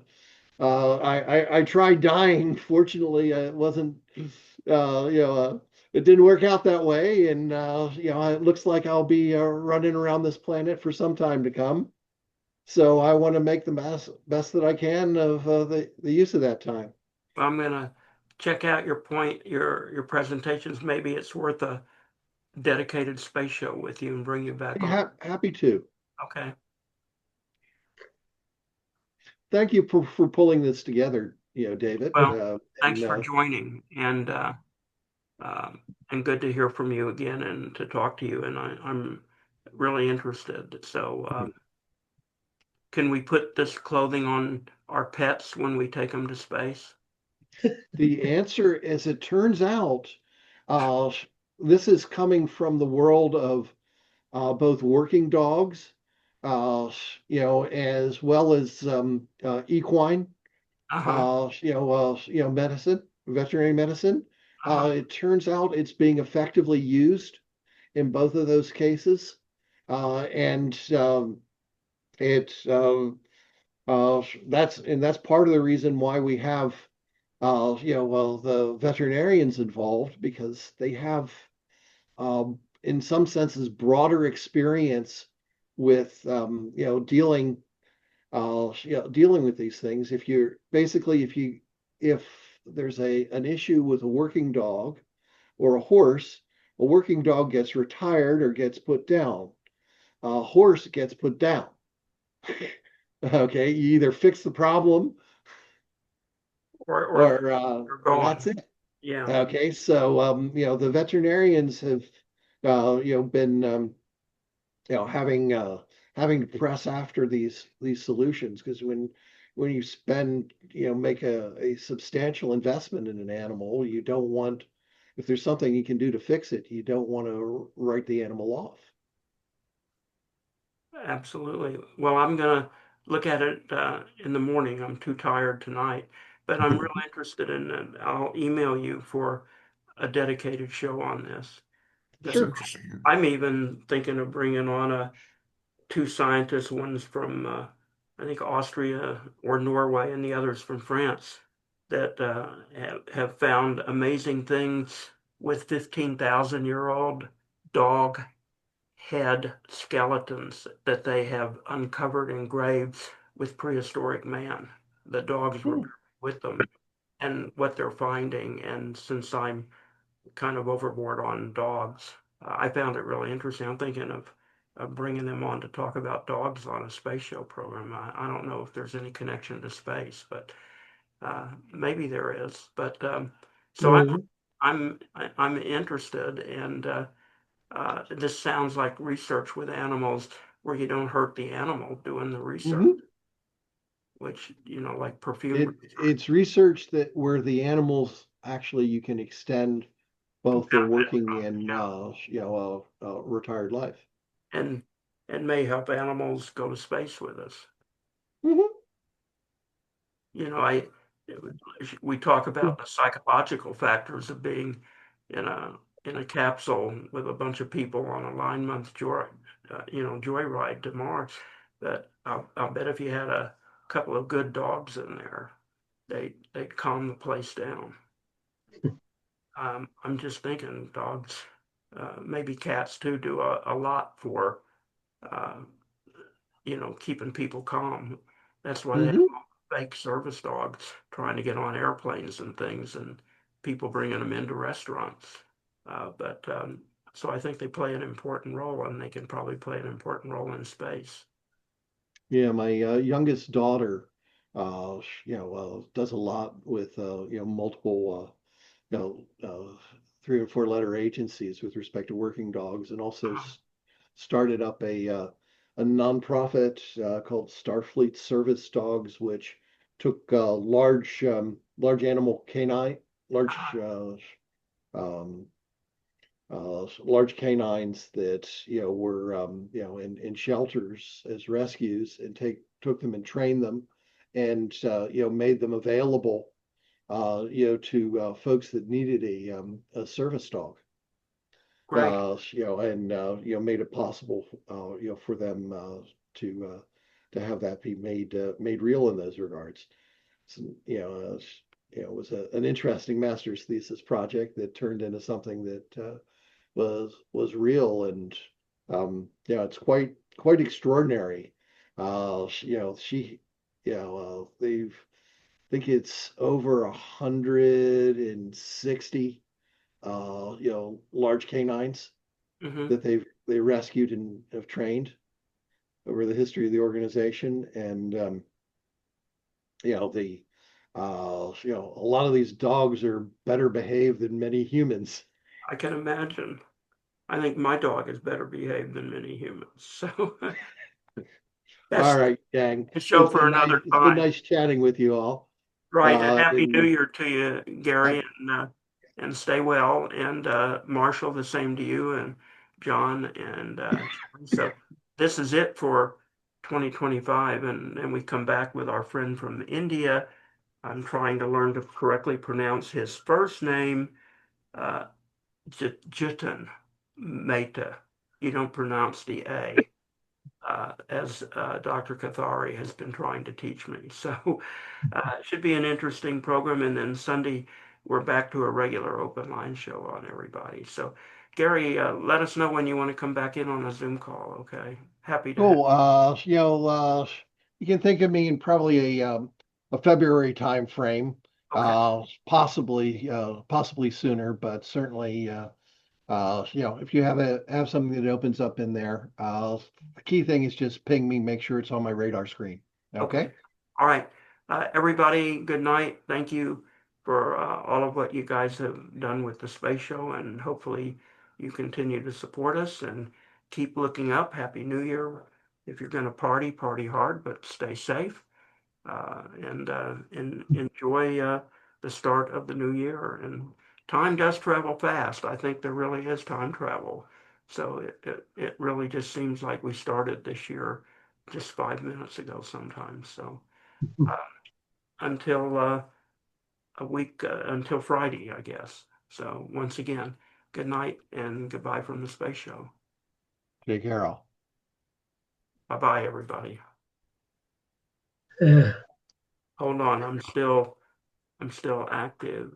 I: tried dying. Fortunately, it wasn't it didn't work out that way, and it looks like I'll be running around this planet for some time to come. So I want to make the best that I can of the use of that time.
A: I'm gonna check out your presentations. Maybe it's worth a dedicated space show with you and bring you back on.
I: Happy to.
A: Okay.
I: Thank you for pulling this together, David.
A: Well, thanks
I: And
A: for joining and good to hear from you again and to talk to you. And I'm really interested. So, can we put this clothing on our pets when we take them to space?
I: the answer, as it turns out, uh, this is coming from the world of both working dogs, uh, as well as equine,
A: Uh-huh.
I: medicine, veterinary medicine.
A: Uh-huh.
I: It turns out it's being effectively used in both of those cases, and it's that's part of the reason why we have the veterinarians involved, because they have in some senses broader experience with dealing with these things. If there's an issue with a working dog or a horse, a working dog gets retired or gets put down. A horse gets put down. Okay, you either fix the problem
A: Or you're
I: or
A: gone.
I: that's it.
A: Yeah.
I: Okay, so the veterinarians have been having to press after these solutions, because when you make a substantial investment in an animal, you don't want, if there's something you can do to fix it, you don't want to write the animal off.
A: Absolutely. Well, I'm gonna look at it in the morning. I'm too tired tonight, but I'm really interested in it. I'll email you for a dedicated show on this.
E: That's
A: Because
I: Sure.
E: interesting.
A: I'm even thinking of bringing on two scientists, one's from I think Austria or Norway, and the other's from France, that have found amazing things with 15,000-year-old dog head skeletons that they have uncovered in graves with prehistoric man. The dogs were
I: Hmm.
A: with them, and what they're finding. And since I'm kind of overboard on dogs, I found it really interesting. I'm thinking of bringing them on to talk about dogs on a space show program. I don't know if there's any connection to space, but maybe there is. But so
F: Mhm.
A: I'm interested, and this sounds like research with animals where you don't hurt the animal doing the research,
I: Hmm.
A: which, like perfume research.
I: It's research that where the animals actually you can extend both their working and retired life.
A: and and may help animals go to space with us.
I: Hmm.
A: You know, I we talk about the psychological factors of being in a capsule with a bunch of people on a 9 month joyride to Mars. But I'll bet if you had a couple of good dogs in there, they'd calm the place down. I'm just thinking dogs, maybe cats too, do a lot for uh, keeping people calm. That's why they have
I: Hmm.
A: fake service dogs trying to get on airplanes and things, and people bringing them into restaurants. But so I think they play an important role, and they can probably play an important role in space.
I: Yeah, my youngest daughter, does a lot with multiple three and four letter agencies with respect to working dogs, and also started up a nonprofit called Starfleet Service Dogs, which took large animal canine, large um, large canines that were in shelters as rescues, and take took them and trained them, and made them available to folks that needed a service dog.
A: Great.
I: And made it possible for them to have that be made real in those regards. So, it was an interesting master's thesis project that turned into something that was real, and it's quite extraordinary. She they've think it's over 160 large canines
A: Hmm.
I: that they rescued and have trained over the history of the organization. And the a lot of these dogs are better behaved than many humans.
A: I can imagine. I think my dog is better behaved than many humans. So
I: All
A: that's
I: right, gang.
A: a show for another
I: It's been
A: time.
I: nice chatting with you all.
A: Right. And Happy New
I: And
A: Year to you, Gary,
I: hap-
A: and stay well. And Marshall, the same to you, and John and Sherry. So this is it for 2025, and we come back with our friend from India. I'm trying to learn to correctly pronounce his first name, uh, Jitan Mehta. You don't pronounce the A, as Dr. Kathari has been trying to teach me. So it should be an interesting program. And then Sunday, we're back to a regular open line show on everybody. So, Gary, let us know when you want to come back in on a Zoom call. Okay. Happy to have.
I: cool. You can think of me in probably a February time frame,
A: Okay.
I: possibly sooner, but certainly if you have something that opens up in there, the key thing is just ping me, make sure it's on my radar screen.
A: Okay.
I: Okay.
A: All right. Everybody, good night. Thank you for all of what you guys have done with the space show, and hopefully you continue to support us and keep looking up. Happy New Year. If you're going to party, party hard, but stay safe. And enjoy the start of the new year. And time does travel fast. I think there really is time travel. So it really just seems like we started this year just 5 minutes ago sometimes. So uh, until a week, until Friday, I guess. So once again, good night and goodbye from the space show.
I: Take care all.
A: Bye-bye, everybody.
F: Yeah.
A: Hold on, I'm still active.